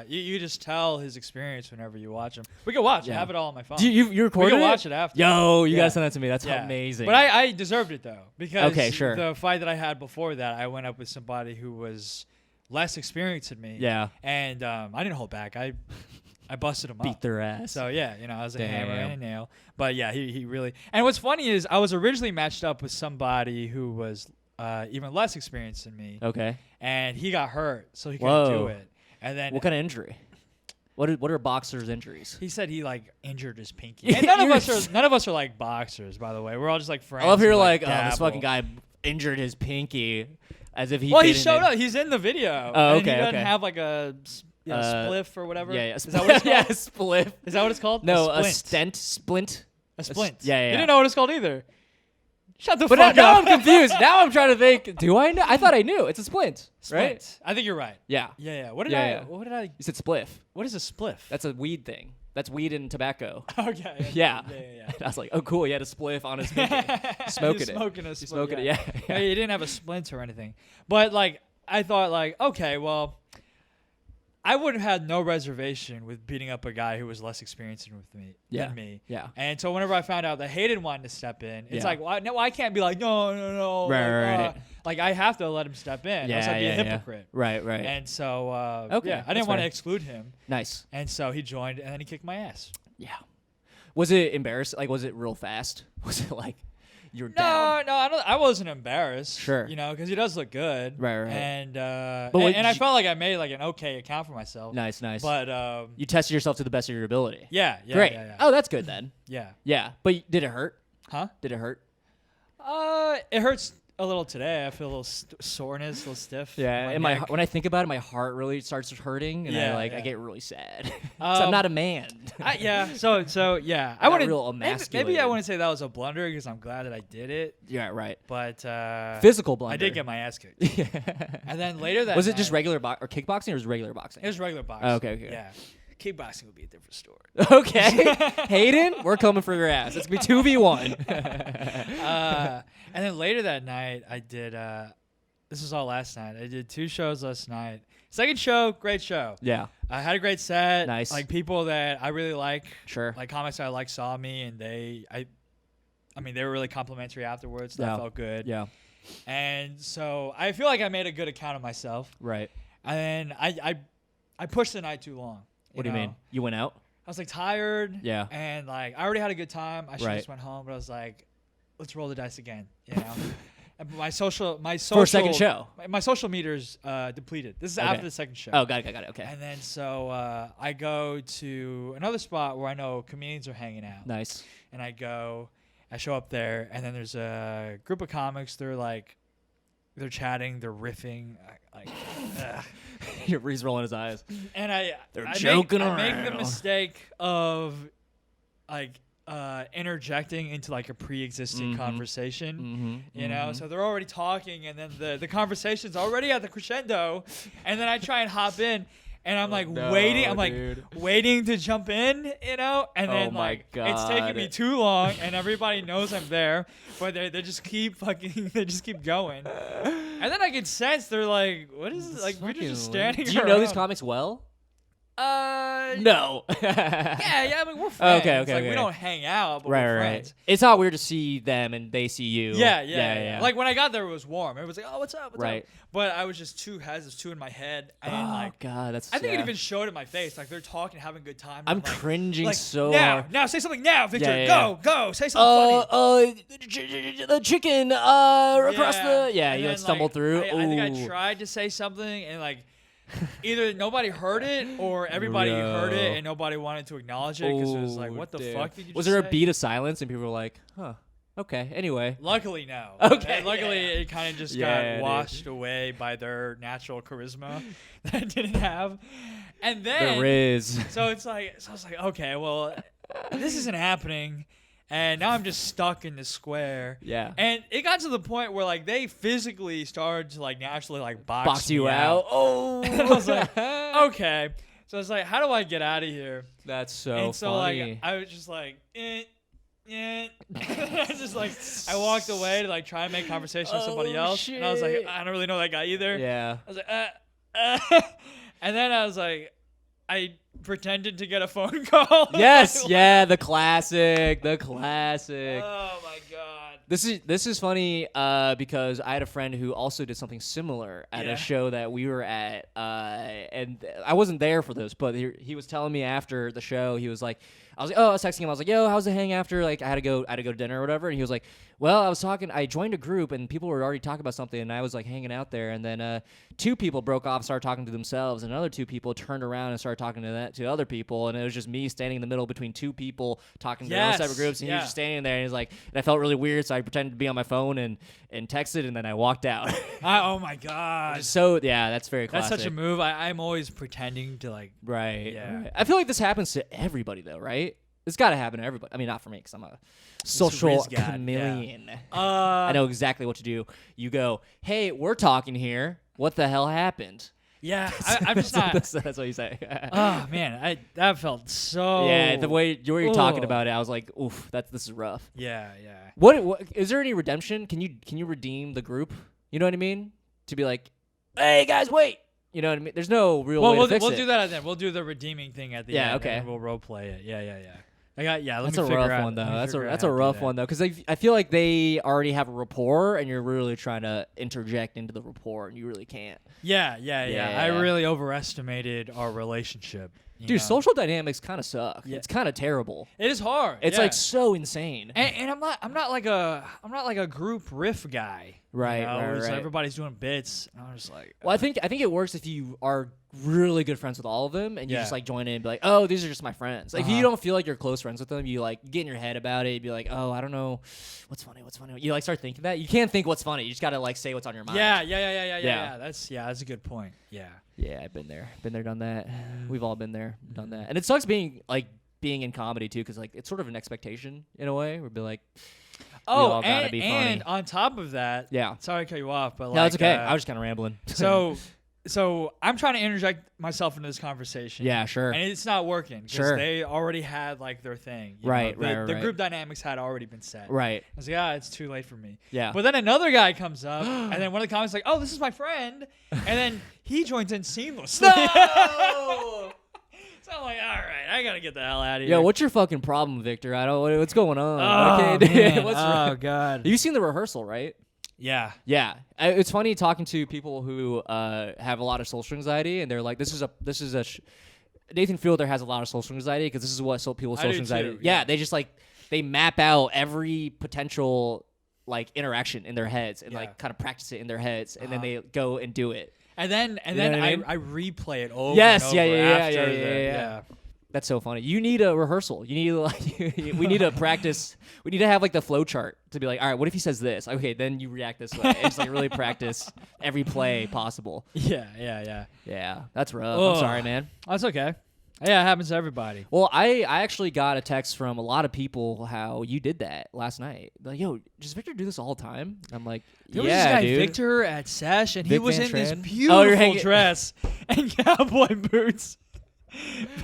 You just tell his experience whenever you watch him. We can watch. I have it all on my phone. You recorded We can it? watch it after. Yo, you Yeah. gotta send that to me. That's Yeah. amazing. But I deserved it though, because Okay, sure. the fight that I had before that, I went up with somebody who was less experienced than me. Yeah. And I didn't hold back. I busted him beat up. their ass. So yeah, I was a hammer Damn. and a nail. But yeah, he really. And what's funny is I was originally matched up with somebody who was even less experienced than me, Okay. and he got hurt, so he couldn't do Whoa. it. And then What kind of injury? What are boxers' injuries? he said he like injured his pinky. And none of us are like boxers, by the way. We're all just like friends. I love who, here like, oh, dabble. this fucking guy injured his pinky, as if he. Well, he didn't showed and- up. He's in the video. Oh, and okay, he doesn't okay. have like a spliff or whatever. Yeah. Is that what it's called? Yeah, spliff. Is that what it's called? No, a splint. splint. A splint. Yeah. You didn't know what it's called either. Shut the But fuck now up. I'm confused. Now I'm trying to think. Do I know? I thought I knew. It's a splint, right? Splint. I think you're right. Yeah. Yeah. What did Yeah. What did I? You said spliff. What is a spliff? That's a weed thing. That's weed and tobacco. Okay. Yeah. Yeah. I was like, oh, cool. He had a spliff on his pinky. Smoking He's it. Smoking a He's spliff, smoking it. yeah. Yeah. He didn't have a splint or anything. But like, I thought like, okay, well, I would have had no reservation with beating up a guy who was less experienced than me. Yeah. And so whenever I found out that Hayden wanted to step in, it's Yeah. like, well, no, I can't be like, no. Right. Like I have to let him step in. Else I'd be a hypocrite. Right. And so, Okay, yeah, I that's didn't want to fair. exclude him. Nice. And so he joined, and then he kicked my ass. Yeah. Was it embarrassing? Like, was it real fast? Was it like you're down? No, I wasn't embarrassed. Sure. Because he does look good. Right. And what and I you- felt like I made like an okay account for myself. Nice. But You tested yourself to the best of your ability. yeah. Great. Yeah. Oh, that's good then. Yeah. Yeah. But did it hurt? Huh? Did it hurt? It hurts a little today. I feel a little soreness, a little stiff. Yeah. in And neck. when I think about it, my heart really starts hurting, and Yeah, I yeah. get really sad. 'Cause I'm not a man. Yeah. So yeah. I got wouldn't. real Maybe I emasculated. wouldn't say that was a blunder because I'm glad that I did it. Yeah. Right. But Physical blunder. I did get my ass kicked. And then later that Was it just night- regular or kickboxing, or was it regular boxing? It was regular boxing. Oh, okay. Yeah. Kickboxing would be a different story. Okay. Hayden, we're coming for your ass. It's going to be 2v1. And then later that night, I did. This was all last night. I did 2 shows last night. Second show, great show. Yeah. I had a great set. Nice. Like people that I really like. Sure. Like comics I like saw me, and they were really complimentary afterwards. So Yeah. that felt good. Yeah. And so I feel like I made a good account of myself. Right. And I pushed the night too long. What do you mean? You went out? I was like tired. Yeah. And like I already had a good time. I should Right. just went home, but I was like, let's roll the dice again. You know. And my social for a second show. My social meter's depleted. This is after the second show. Oh, got it. Okay. And then so I go to another spot where I know comedians are hanging out. Nice. And I show up there, and then there's a group of comics. They're chatting, they're riffing, like. He's rolling his eyes. And I joking around. I make the mistake of like interjecting into like a pre-existing conversation, you know. So they're already talking, and then the conversation's already at the crescendo, and then I try and hop in. And I'm like waiting. I'm like waiting to jump in, you know. And then it's taking me too long, and everybody knows I'm there, but they just keep going. And then I can sense they're like, "What is this? Like we're just standing." Do you know these comics well? No. yeah. I mean, we're friends. Okay. We don't hang out, but we're friends. Right. It's not weird to see them and they see you. Yeah. Like when I got there, it was warm. It was like, "Oh, what's up?" Right. But I was just too in my head. And God, that's. I think it even showed in my face. Like they're talking, having a good time. I'm cringing so now, hard. Now, say something now, Victor. Go. Say something funny. The chicken across the. Yeah, and you then, stumbled through. I think I tried to say something and like. Either nobody heard it or everybody heard it and nobody wanted to acknowledge it because it was like, what the fuck did you Was just there say? a beat of silence and people were like, huh, okay, anyway. Luckily, no. Okay. Luckily, it kind of just got washed away by their natural charisma that I didn't have. And then... The Riz. So I was like, okay, well, this isn't happening. And now I'm just stuck in the square. Yeah. And it got to the point where like they physically started to like naturally like box you me out. Oh. And I was like, okay. So I was like, how do I get out of here? That's so and so funny. like I was just like, I just like I walked away to like try and make conversation with somebody else. Shit. And I was like, I don't really know that guy either. Yeah. I was like, and then I was like, I pretended to get a phone call. Yes, yeah, the classic. Oh my god. This is funny because I had a friend who also did something similar at a show that we were at, and I wasn't there for this, but he was telling me after the show, he was like, I was texting him, I was like, yo, how's the hang after? Like, I had to go to dinner or whatever, and he was like, well, I joined a group, and people were already talking about something, and I was like hanging out there, and then two people broke off and started talking to themselves, and another two people turned around and started talking to other people, and it was just me standing in the middle between two people talking to their own separate groups, and he was just standing there, and he's like, and I felt really weird, so I pretended to be on my phone and texted, and then I walked out. Oh my god. So yeah, that's very classic. That's such a move. I'm always pretending to like. Right. Yeah. Right. I feel like this happens to everybody though, right? It's got to happen to everybody. I mean, not for me because I'm a social chameleon. Yeah. I know exactly what to do. You go, hey, we're talking here. What the hell happened? Yeah, I'm just not. That's what you say. Oh man, that felt so. Yeah, the way you're talking about it, I was like, oof, this is rough. Yeah. What is there any redemption? Can you redeem the group? You know what I mean? To be like, hey guys, wait. You know what I mean? There's no real way to fix it. We'll do that at the end. We'll do the redeeming thing at the end. Yeah, okay. And we'll role play it. Yeah. That's a rough one though. That's a rough one though, because I feel like they already have a rapport, and you're really trying to interject into the rapport, and you really can't. Yeah. I really overestimated our relationship. Dude, social dynamics kind of suck. Yeah. It's kind of terrible. It is hard. It's like so insane. And I'm not like a group riff guy. Right, you know? right. So everybody's doing bits. And I'm just like. Well, I think it works if you are really good friends with all of them, and you just like join in and be like, oh, these are just my friends. Like if you don't feel like you're close friends with them, you like get in your head about it. You'd be like, oh, I don't know, what's funny. You like start thinking that. You can't think what's funny. You just gotta like say what's on your mind. Yeah. That's a good point. Yeah. Yeah, I've been there, done that. We've all been there, done that, and it sucks being in comedy too, because like it's sort of an expectation in a way. We'd be like, we all gotta be funny. And on top of that, sorry to cut you off, but no, it's okay. I was just kind of rambling. So I'm trying to interject myself into this conversation. Yeah, sure. And it's not working because they already had like their thing. Right. The group dynamics had already been set. Right. I was like, it's too late for me. Yeah. But then another guy comes up, and then one of the comments like, oh, this is my friend, and then he joins in seamlessly. No! So I'm like, all right, I gotta get the hell out of here. Yo, what's your fucking problem, Victor? What's going on? Oh, man. What's wrong? God. You seen the rehearsal, right? Yeah. Yeah, it's funny talking to people who have a lot of social anxiety, and they're like, Nathan Fielder has a lot of social anxiety because this is what people's I do social anxiety. too, Yeah, yeah. they just like they map out every potential like interaction in their heads and Yeah. like kind of practice it in their heads, and then they go and do it. And then You know what I mean? I replay it over. Yes, and yeah, over yeah, after yeah. That's so funny. You need a rehearsal. You need like we need to practice. We need to have like the flow chart to be like, all right, what if he says this? Okay, then you react this way. And just like really practice every play possible. Yeah. Yeah, that's rough. Ugh. I'm sorry, man. That's okay. Yeah, it happens to everybody. Well, I actually got a text from a lot of people how you did that last night. Like, yo, does Victor do this all the time? I'm like, There yeah, was this guy dude. Victor at Sesh, and he Vic was Van in this Tran? Oh, beautiful you're hanging- dress and cowboy boots.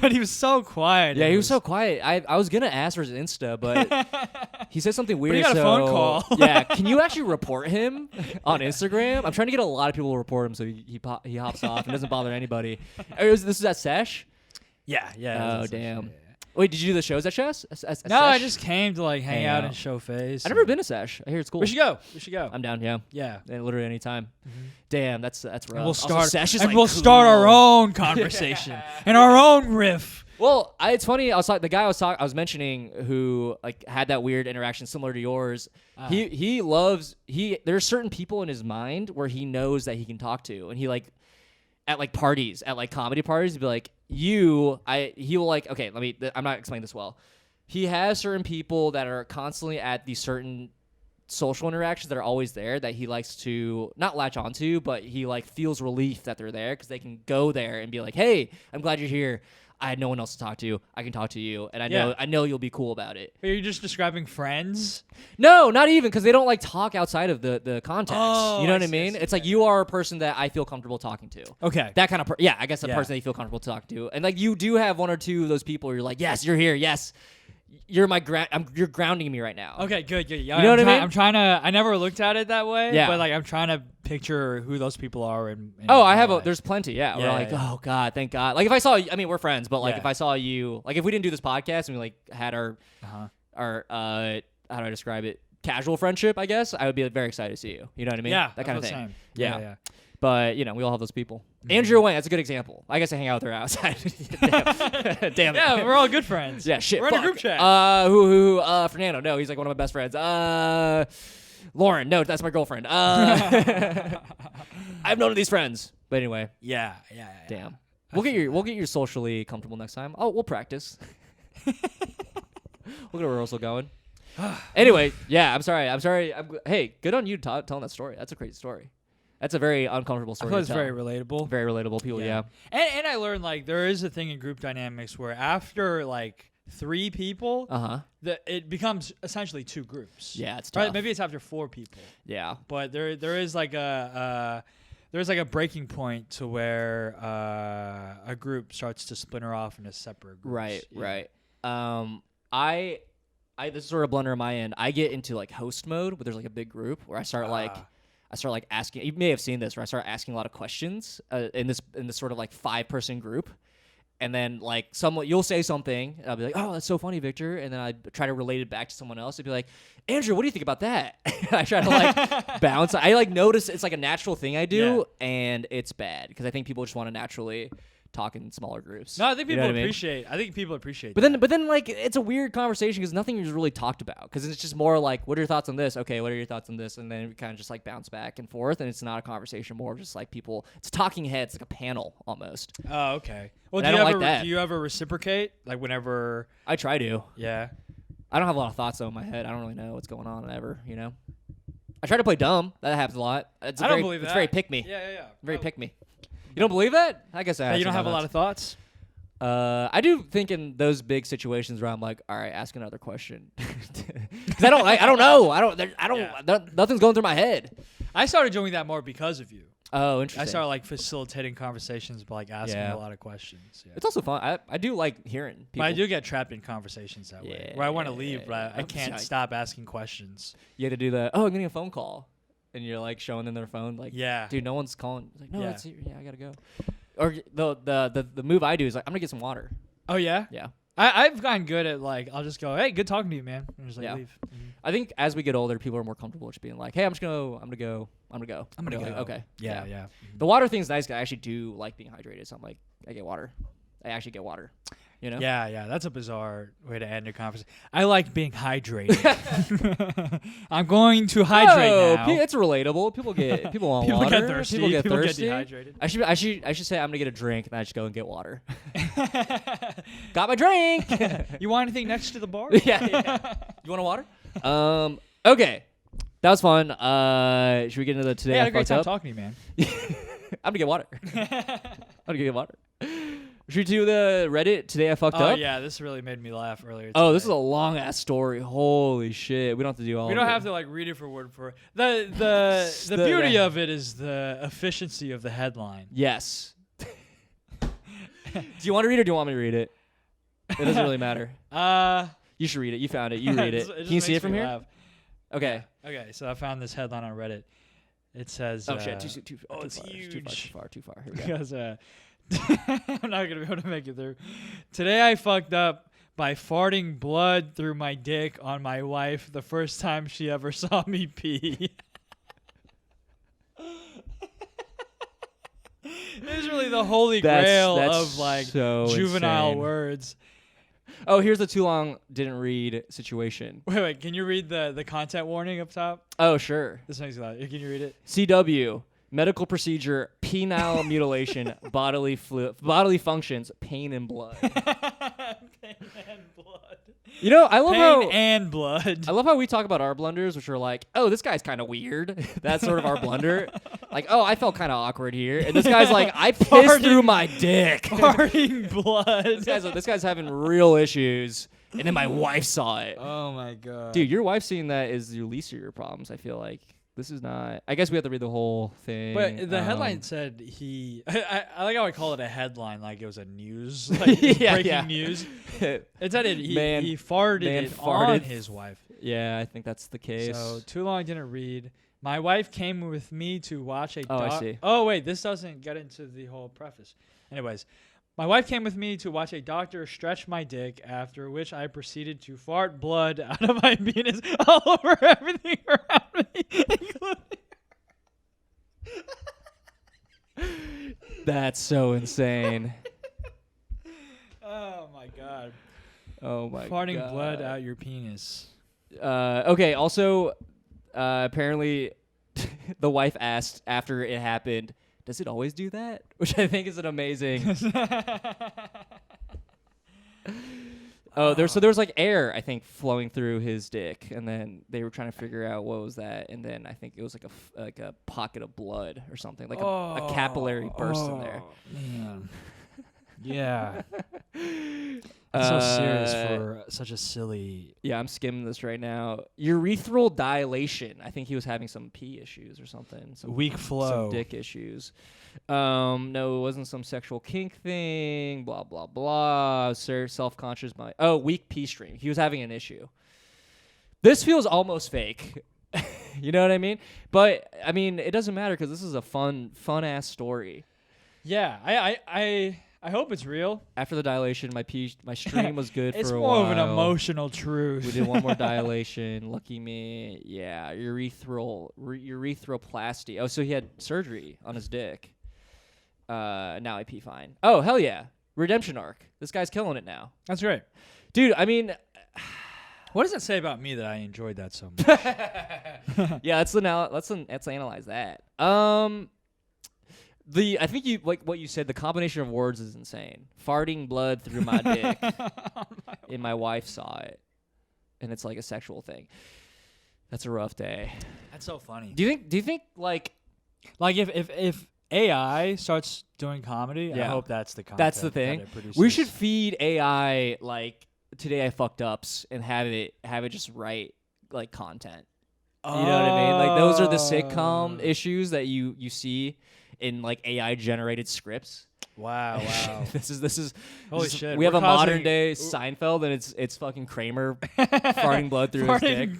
But he was so quiet. Yeah, It he was so quiet. I was gonna ask for his Insta, but he said something weird. he got a so, phone call. Yeah, can you actually report him on Instagram? I'm trying to get a lot of people to report him so he hops off and doesn't bother anybody. This is at Sesh. Yeah. Oh that's- damn. yeah. Wait, did you do the shows at Sesh? No, I just came to like hang out out. and show face. I've never been to Sesh. I hear it's cool. We should go. We should go. I'm down. Yeah. Yeah. Literally any time. Damn, that's rough. And we'll Also, start. Sesh is, and like, we'll start our cool. own conversation and our own riff. Well, it's funny. I was mentioning who like had that weird interaction similar to yours. There's certain people in his mind where he knows that he can talk to, and he like at like parties, at like comedy parties, he'd be like, he will like, okay, I'm not explaining this well. He has certain people that are constantly at these certain social interactions that are always there that he likes to not latch onto, but he like feels relief that they're there because they can go there and be like, hey, I'm glad you're here. I had no one else to talk to. I can talk to you, and I know you'll be cool about it. Are you just describing friends? No, not even, because they don't like talk outside of the context. Oh, You know I what I see, mean? I see. It's like you are a person that I feel comfortable talking to. Okay. That kind of I guess a Yeah. person that you feel comfortable talking to, and like you do have one or two of those people where you're like, yes, you're here, yes, you're my you're grounding me right now. Okay, good. Yeah, You know what I mean? I'm trying to. I never looked at it that way. Yeah. But like, I'm trying to picture who those people are. Oh, I have there's plenty. Yeah, we're Yeah, like, yeah. oh god, thank God. Like if I saw, we're friends, but like Yeah. if I saw you, like if we didn't do this podcast and we like had our Uh-huh. how do I describe it? Casual friendship, I guess. I would be very excited to see you. You know what I mean? Yeah, that kind of I feel thing. the same. Yeah. Yeah. But we all have those people. Andrew Wayne, that's a good example. I guess I hang out with her outside. Damn it. Yeah, we're all good friends. Yeah, shit. We're in a fuck. group chat. Who? Fernando. No, he's like one of my best friends. Lauren. No, that's my girlfriend. I've known these friends. But anyway, Yeah. damn. We'll get you socially comfortable next time. Oh, we'll practice. We'll get a rehearsal going. Anyway, yeah, I'm sorry. Hey, good on you telling that story. That's a great story. That's a very uncomfortable I story. feel to it's tell. very relatable. Very relatable people. Yeah. And I learned like there is a thing in group dynamics where after like 3 people, it becomes essentially 2 groups. Yeah, it's right. tough. Maybe it's after 4 people. Yeah. But there is like a breaking point to where a group starts to splinter off into separate groups. Right. Yeah. Right. I this is sort of blunder on my end. I get into like host mode where there's like a big group where I start like asking. You may have seen this where I start asking a lot of questions in this sort of like 5-person group. And then like you'll say something, and I'll be like, "Oh, that's so funny, Victor." And then I try to relate it back to someone else. I'd be like, "Andrew, what do you think about that?" I try to like bounce. I like notice it's like a natural thing I do, and it's bad because I think people just want to naturally talk in smaller groups. No, I think You know people what I mean? appreciate. I think people appreciate. But that. then like it's a weird conversation because nothing is really talked about because it's just more like, what are your thoughts on this? Okay, what are your thoughts on this? And then we kind of just like bounce back and forth, and it's not a conversation, more just like people. It's talking heads, like a panel almost. Oh, okay. Well, And I don't like that. Do you ever reciprocate? Like whenever? I try to. Yeah. I don't have a lot of thoughts though in my head. I don't really know what's going on ever. I try to play dumb. That happens a lot. I don't believe that. It's very pick me. Yeah. Very pick me. You don't believe that? I guess I. You don't have a lot of thoughts. I do think in those big situations where I'm like, all right, ask another question, because I don't know. Nothing's going through my head. I started doing that more because of you. Oh, interesting. I started like facilitating conversations, but like asking a lot of questions. Yeah. It's also fun. I do like hearing people. But I do get trapped in conversations that way, where I want to leave, but I can't stop asking questions. You had to do the, I'm getting a phone call, and you're like showing them their phone, like, dude, no one's calling. It's like, no, that's I gotta go. Or the move I do is like, I'm gonna get some water. Oh yeah. Yeah. I've gotten good at like I'll just go, hey, good talking to you, man, and just like Yeah. leave. I think as we get older, people are more comfortable just being like, hey, I'm gonna go. I'm gonna You're like, go. okay. Yeah. The water thing's nice. 'Cause I actually do like being hydrated, so I'm like, I get water. I actually get water. You know? Yeah. That's a bizarre way to end a conversation. I like being hydrated. I'm going to hydrate now. It's relatable. People want People water. get thirsty. People get People thirsty. get dehydrated. I should say I'm gonna get a drink, and I just go and get water. Got my drink. You want anything next to the bar? yeah. You want a water? Okay. That was fun. Should we get into the today? Yeah, I I had a great fucked time up? talking to you, man. I'm gonna get water. Should we do the Reddit today? I fucked Oh up. yeah, this really made me laugh earlier. Oh, this is today. a long ass story. Holy shit. We don't have to do all. We of don't it. have to like read it for word for word. The beauty of it is the efficiency of the headline. Yes. Do you want to read it or do you want me to read it? It doesn't really matter. You should read it. You found it. You read it. Can you see it from here? Laugh. Okay. Okay, so I found this headline on Reddit. It says, Oh shit! Too it's far. huge. Too far. Here we go. Because I'm not gonna be able to make it through. Today I fucked up by farting blood through my dick on my wife the first time she ever saw me pee. This is really the holy grail That's of like so juvenile insane. words. Oh, here's the too long didn't read situation. Wait, can you read the content warning up top? Oh, sure. This makes me laugh. Can you read it? CW, medical procedure, penile mutilation, bodily functions, pain and blood. Pain and blood. You know, I love Pain and blood. I love how we talk about our blunders, which are like, oh, this guy's kind of weird. That's sort of our blunder. Like, oh, I felt kind of awkward here, and this guy's like, I pissed through my dick. Farting blood. This guy's having real issues, and then my wife saw it. Oh my god, Dude, your wife seeing that is the least of your problems. I feel like this is not. I guess we have to read the whole thing. But the headline said he. I like how I call it a headline, like it was a news, like breaking news. It said he farted on his wife. Yeah, I think that's the case. So too long didn't read. My wife came with me to watch a. I see. Oh wait, this doesn't get into the whole preface. Anyways, my wife came with me to watch a doctor stretch my dick. After which I proceeded to fart blood out of my penis all over everything around me, including. That's so insane. Oh my god. Oh my god. Farting blood out your penis. Okay, also, apparently, the wife asked after it happened, does it always do that? Which I think is an amazing... there was like air, I think, flowing through his dick, and then they were trying to figure out what was that, and then I think it was like a pocket of blood or something, like a capillary burst in there. Man. Yeah. That's so serious for such a silly. Yeah, I'm skimming this right now. Urethral dilation. I think he was having some pee issues or something. Some Weak flow. Some dick issues. No, it wasn't some sexual kink thing. Blah blah blah. Self-conscious. Weak pee stream. He was having an issue. This feels almost fake. You know what I mean? But I mean, it doesn't matter because this is a fun ass story. Yeah, I hope it's real. After the dilation, my stream was good for a while. It's more of an emotional truth. We did one more dilation. Lucky me. Yeah, urethroplasty. Oh, so he had surgery on his dick. Now I pee fine. Oh, hell yeah. Redemption arc. This guy's killing it now. That's great. Dude, I mean... What does that say about me that I enjoyed that so much? Yeah, let's analyze that. I think you like what you said. The combination of words is insane. Farting blood through my dick, and my wife saw it, and it's like a sexual thing. That's a rough day. That's so funny. Do you think like if AI starts doing comedy, I hope that's the content. That's the thing. That it produces. We should feed AI like today I fucked ups and have it just write like content. You know what I mean? Like those are the sitcom issues that you see in like AI generated scripts. Wow. This is holy shit. We have a modern day Seinfeld and it's fucking Kramer farting blood through his dick.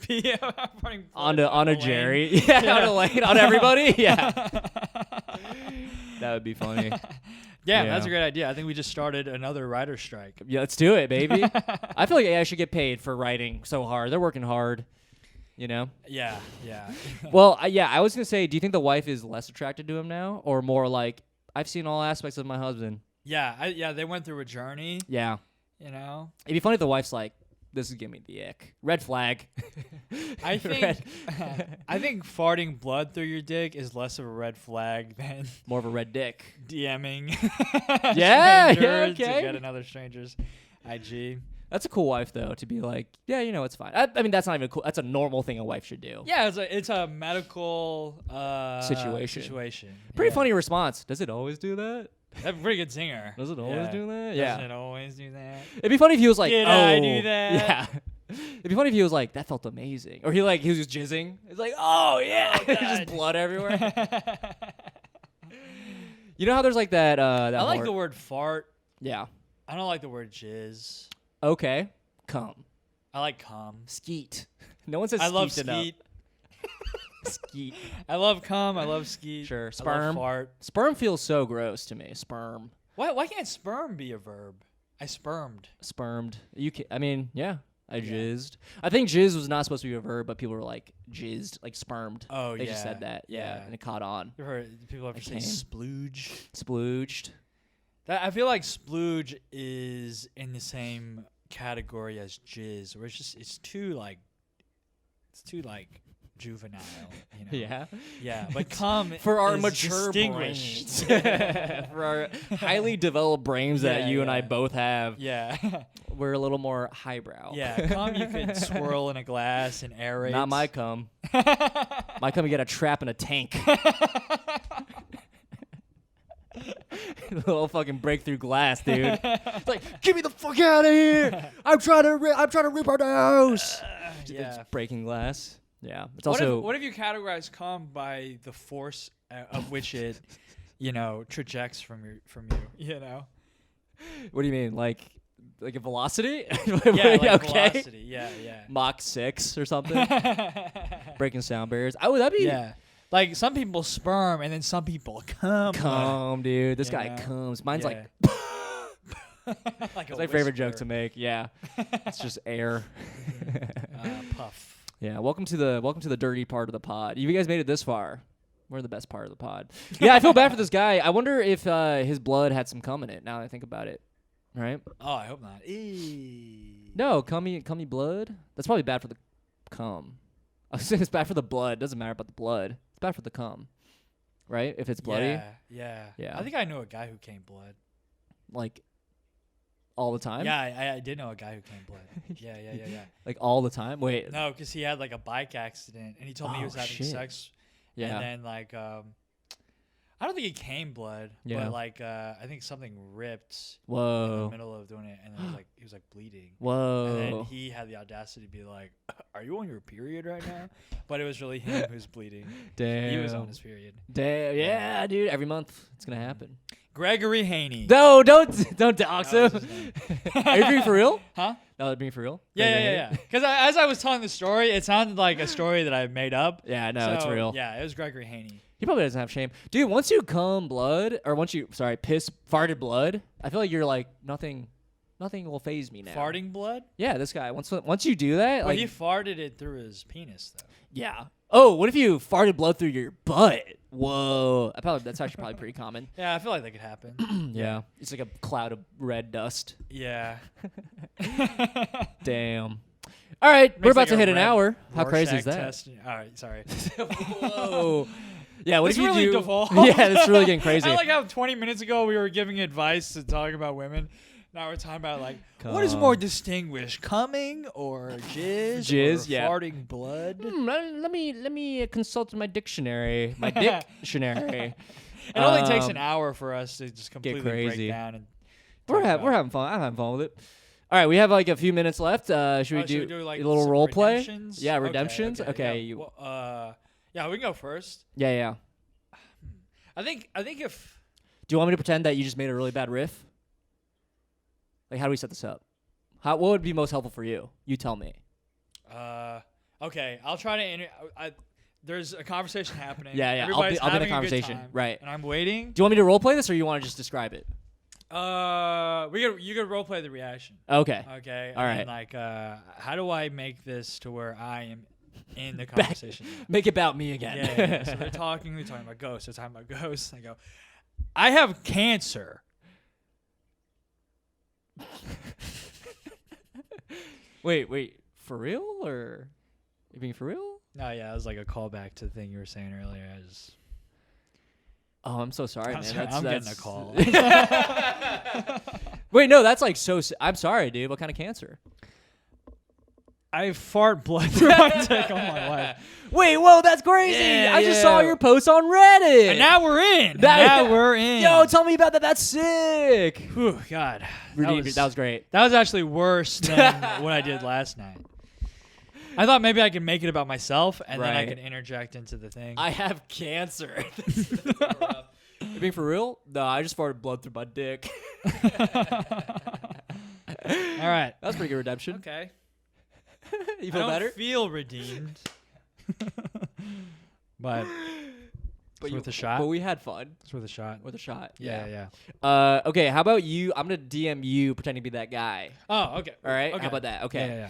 Farting on a Jerry. Yeah, on a Lane, on everybody. Yeah. That would be funny. Yeah, Yeah. that's a great idea. I think we just started another writer strike. Yeah, let's do it, baby. I feel like AI should get paid for writing so hard. They're working hard, you know? Yeah. Well, I was going to say, do you think the wife is less attracted to him now? Or more like, I've seen all aspects of my husband? Yeah, they went through a journey, Yeah. you know? It'd be funny if the wife's like, this is giving me the ick. Red flag. I think I think farting blood through your dick is less of a red flag than More of a red dick. DMing Yeah, strangers okay. to get another stranger's IG. That's a cool wife, though, to be like, yeah, you know, it's fine. I mean, that's not even cool. That's a normal thing a wife should do. Yeah, it's a medical Situation. Pretty Yeah. funny response. Does it always do that? That's a pretty good singer. Does it always Yeah. do that? Doesn't Yeah. it always do that? It'd be funny if he was like, Did oh, I do that? Yeah. It'd be funny if he was like, that felt amazing. Or he was just jizzing. It's like, oh, yeah. Oh, just God. blood everywhere. You know how there's like that, that I like horror- the word fart. Yeah. I don't like the word jizz. Okay. Come. I like cum. Skeet. No one says I skeet love enough. skeet. Skeet. I love cum. I love skeet. Sure. I love Sperm. fart. Sperm feels so gross to me. Sperm. Why can't sperm be a verb? I spermed. Spermed. You can, I mean, yeah. I Yeah. jizzed. I think jizz was not supposed to be a verb, but people were like jizzed, like spermed. Oh, They yeah. just said that. Yeah. Yeah. And it caught on. You heard people ever say came. splooge? Splooged. I feel like splooge is in the same category as jizz, where it's too juvenile. You know? Yeah. Yeah, but cum For our is mature distinguished. brains. For our highly developed brains that Yeah, you and I yeah. both have, Yeah. we're a little more highbrow. Yeah, cum you could swirl in a glass and aerate. Not my cum. My cum, you get a trap in a tank. Little fucking breakthrough glass, dude. It's like, get me the fuck out of here! I'm trying to reproduce. Yeah. It's breaking glass. Yeah, it's What also if you categorize cum by the force of which it, trajects from you? You know. What do you mean, like a velocity? Yeah, like okay. velocity. Yeah, yeah. Mach 6 or something. Breaking sound barriers. Oh, that'd be Yeah. Like some people sperm and then some people cum. cum, dude. This guy Yeah. comes. Mine's Yeah. Like it's my favorite joke to make. Yeah, it's just air. Puff. Yeah, welcome to the dirty part of the pod. You guys made it this far. We're the best part of the pod. Yeah, I feel bad for this guy. I wonder if his blood had some cum in it. Now that I think about it, right? Oh, I hope not. Eee. No, cummy blood. That's probably bad for the cum. I was saying it's bad for the blood. Doesn't matter about the blood. It's bad for the cum, right? If it's bloody, Yeah. I think I know a guy who came blood. like all the time. Yeah, I did know a guy who came blood. Yeah. Like all the time. Wait. No, because he had like a bike accident and he told me he was Oh, having shit. sex. Yeah. And then like I don't think he came blood, Yeah. but like I think something ripped in the Whoa. middle of doing it, and then he was like bleeding. Whoa. And then he had the audacity to be like, "Are you on your period right now?" But it was really him who's bleeding. Damn. He was on his period. Damn. Yeah, dude. Every month it's gonna happen. Gregory Haney. No, don't dox That him. was his name. Are you being for real? Huh? No, being for real? Yeah. Because as I was telling the story, it sounded like a story that I made up. Yeah, no, it's So, real. Yeah, it was Gregory Haney. He probably doesn't have shame. Dude, once you cum blood, or piss farted blood, I feel like you're like, nothing will phase me now. Farting blood? Yeah, this guy. Once you do that, But like, he farted it through his penis, though. yeah. Oh, what if you farted blood through your butt? Whoa. That's actually probably pretty common. Yeah, I feel like that could happen. Yeah. It's like a cloud of red dust. Yeah. Damn. All right, we're Makes about like to a hit an red hour. How crazy is Rorschach that? test. All right, sorry. Whoa. Yeah, what This if you really do? devolved. Yeah, it's really getting crazy. I like how 20 minutes ago we were giving advice to talking about women. Now we're talking about like what is Cum. more distinguished, coming or jizz? Jizz, or yeah. farting blood. Let me consult my dictionary. My dictionary. It only takes an hour for us to just completely crazy. break down and. We're talk about- having fun. I'm having fun with it. All right, we have like a few minutes left. Should we do like a little some role play? redemptions? Yeah, redemptions. Okay. Yeah. Yeah, we can go first. Yeah. I think if Do you want me to pretend that you just made a really bad riff? Like, how do we set this up? What would be most helpful for you? You tell me. okay, I'll try to. there's a conversation happening. Yeah, yeah. Everybody's I'll be in the having a good conversation. time, Right. And I'm waiting. Do you want me to role play this, or you want to just describe it? You could role play the reaction. Okay. Okay. All and right. then, how do I make this to where I am in the conversation? Make it about me again. Yeah. So they're talking about ghosts. They're talking about ghosts. I go, I have cancer. Wait. For real, or you being for real? No, yeah, it was like a callback to the thing you were saying earlier. Oh, I'm so sorry, I'm man. sorry, I'm getting a That's- call. Wait, no, that's like so. I'm sorry, dude. What kind of cancer? I fart blood through my dick on my wife. Wait, whoa, that's crazy. Yeah, I just saw yeah. your post on Reddit. And now we're in. Now we're in. Yo, tell me about that. That's sick. Whew, God. That was great. That was actually worse than what I did last night. I thought maybe I could make it about myself, and then I Right. could interject into the thing. I have cancer. You being for real? No, I just farted blood through my dick. All right. That's pretty good redemption. Okay. You I feel don't better? feel redeemed. But it's worth a shot. But we had fun It's worth a shot. with a shot. Yeah. Okay, how about you? I'm gonna DM you pretending to be that guy. Oh, okay. All right. Okay. How about that? Okay.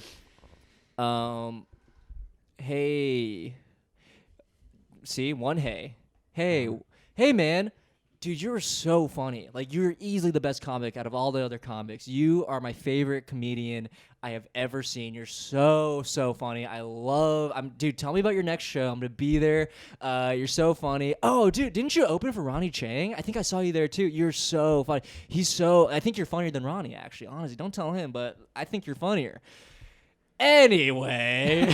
Yeah. Hey. See, one hey. Hey, man. Dude, you're so funny. Like, you're easily the best comic out of all the other comics. You are my favorite comedian I have ever seen. You're so funny. Dude, tell me about your next show. I'm going to be there. You're so funny. Oh, dude, didn't you open for Ronnie Chang? I think I saw you there, too. You're so funny. I think you're funnier than Ronnie, actually. Honestly, don't tell him, but I think you're funnier. Anyway.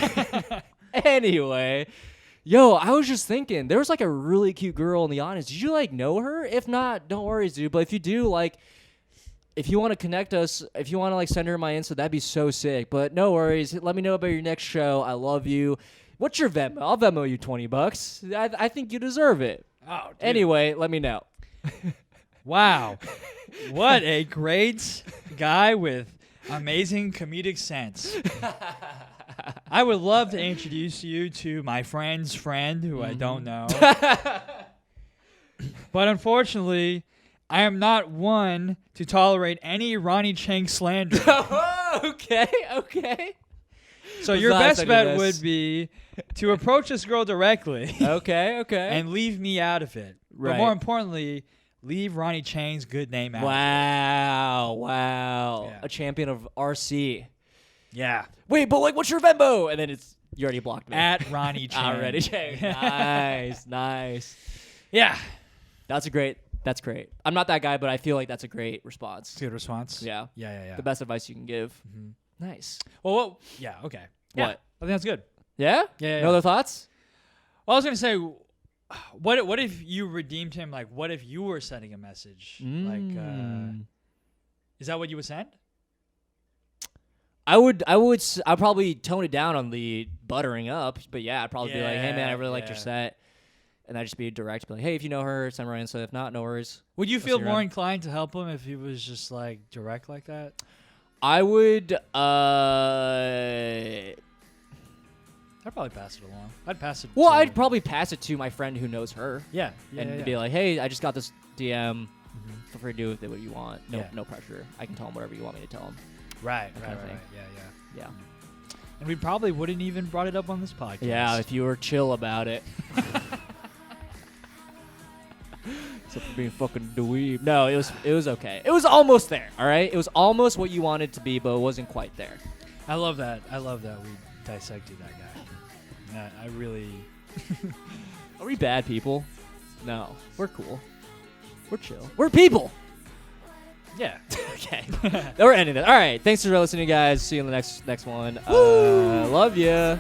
Yo, I was just thinking, there was like a really cute girl in the audience. Did you like know her? If not, don't worry, dude. But if you do, like, if you want to connect us, if you want to like send her my Insta, that'd be so sick. But no worries. Let me know about your next show. I love you. What's your Venmo? I'll Venmo you $20. I think you deserve it. Oh, dude. Anyway, let me know. Wow. What a great guy with amazing comedic sense. I would love to introduce you to my friend's friend who I don't know. But unfortunately, I am not one to tolerate any Ronnie Chang slander. Okay. So your Besides best any of bet this. would be to approach this girl directly Okay. and leave me out of it. But Right. more importantly, leave Ronnie Chang's good name out of it. Wow. Yeah. A champion of RC. Yeah. Wait, but like, what's your Venmo? And then you already blocked me. At Ronnie Chang. Already. Nice. Yeah. That's great. I'm not that guy, but I feel like that's a great response. It's a good response. Yeah. Yeah. The best advice you can give. Nice. Well, yeah, okay. Yeah, What? I think that's good. Yeah? Yeah. No other thoughts? Well, I was going to say, what if you redeemed him? Like, what if you were sending a message? Like, is that what you would send? I'd probably tone it down on the buttering up, but yeah, I'd probably be like, hey man, I really liked your set. And I'd just be direct, be like, hey, if you know her, send her Insta. If not, no worries. Would you I'll feel see her more around. inclined to help him if he was just like direct like that? I would, I'd probably pass it along. I'd pass it. well, to- I'd probably pass it to my friend who knows her. Yeah. And be like, hey, I just got this DM. Feel free to do with it what you want. No pressure. I can tell him whatever you want me to tell him. Right. kind of thing. Yeah. Yeah. And we probably wouldn't even brought it up on this podcast. Yeah, if you were chill about it. Except for being fucking dweeb. No, it was okay. It was almost there, all right? It was almost what you wanted to be, but it wasn't quite there. I love that. I love that we dissected that guy. I really. Are we bad people? No. We're cool. We're chill. We're people. Yeah. Okay. We're ending it. All right. Thanks for listening, guys. See you in the next one. Love ya.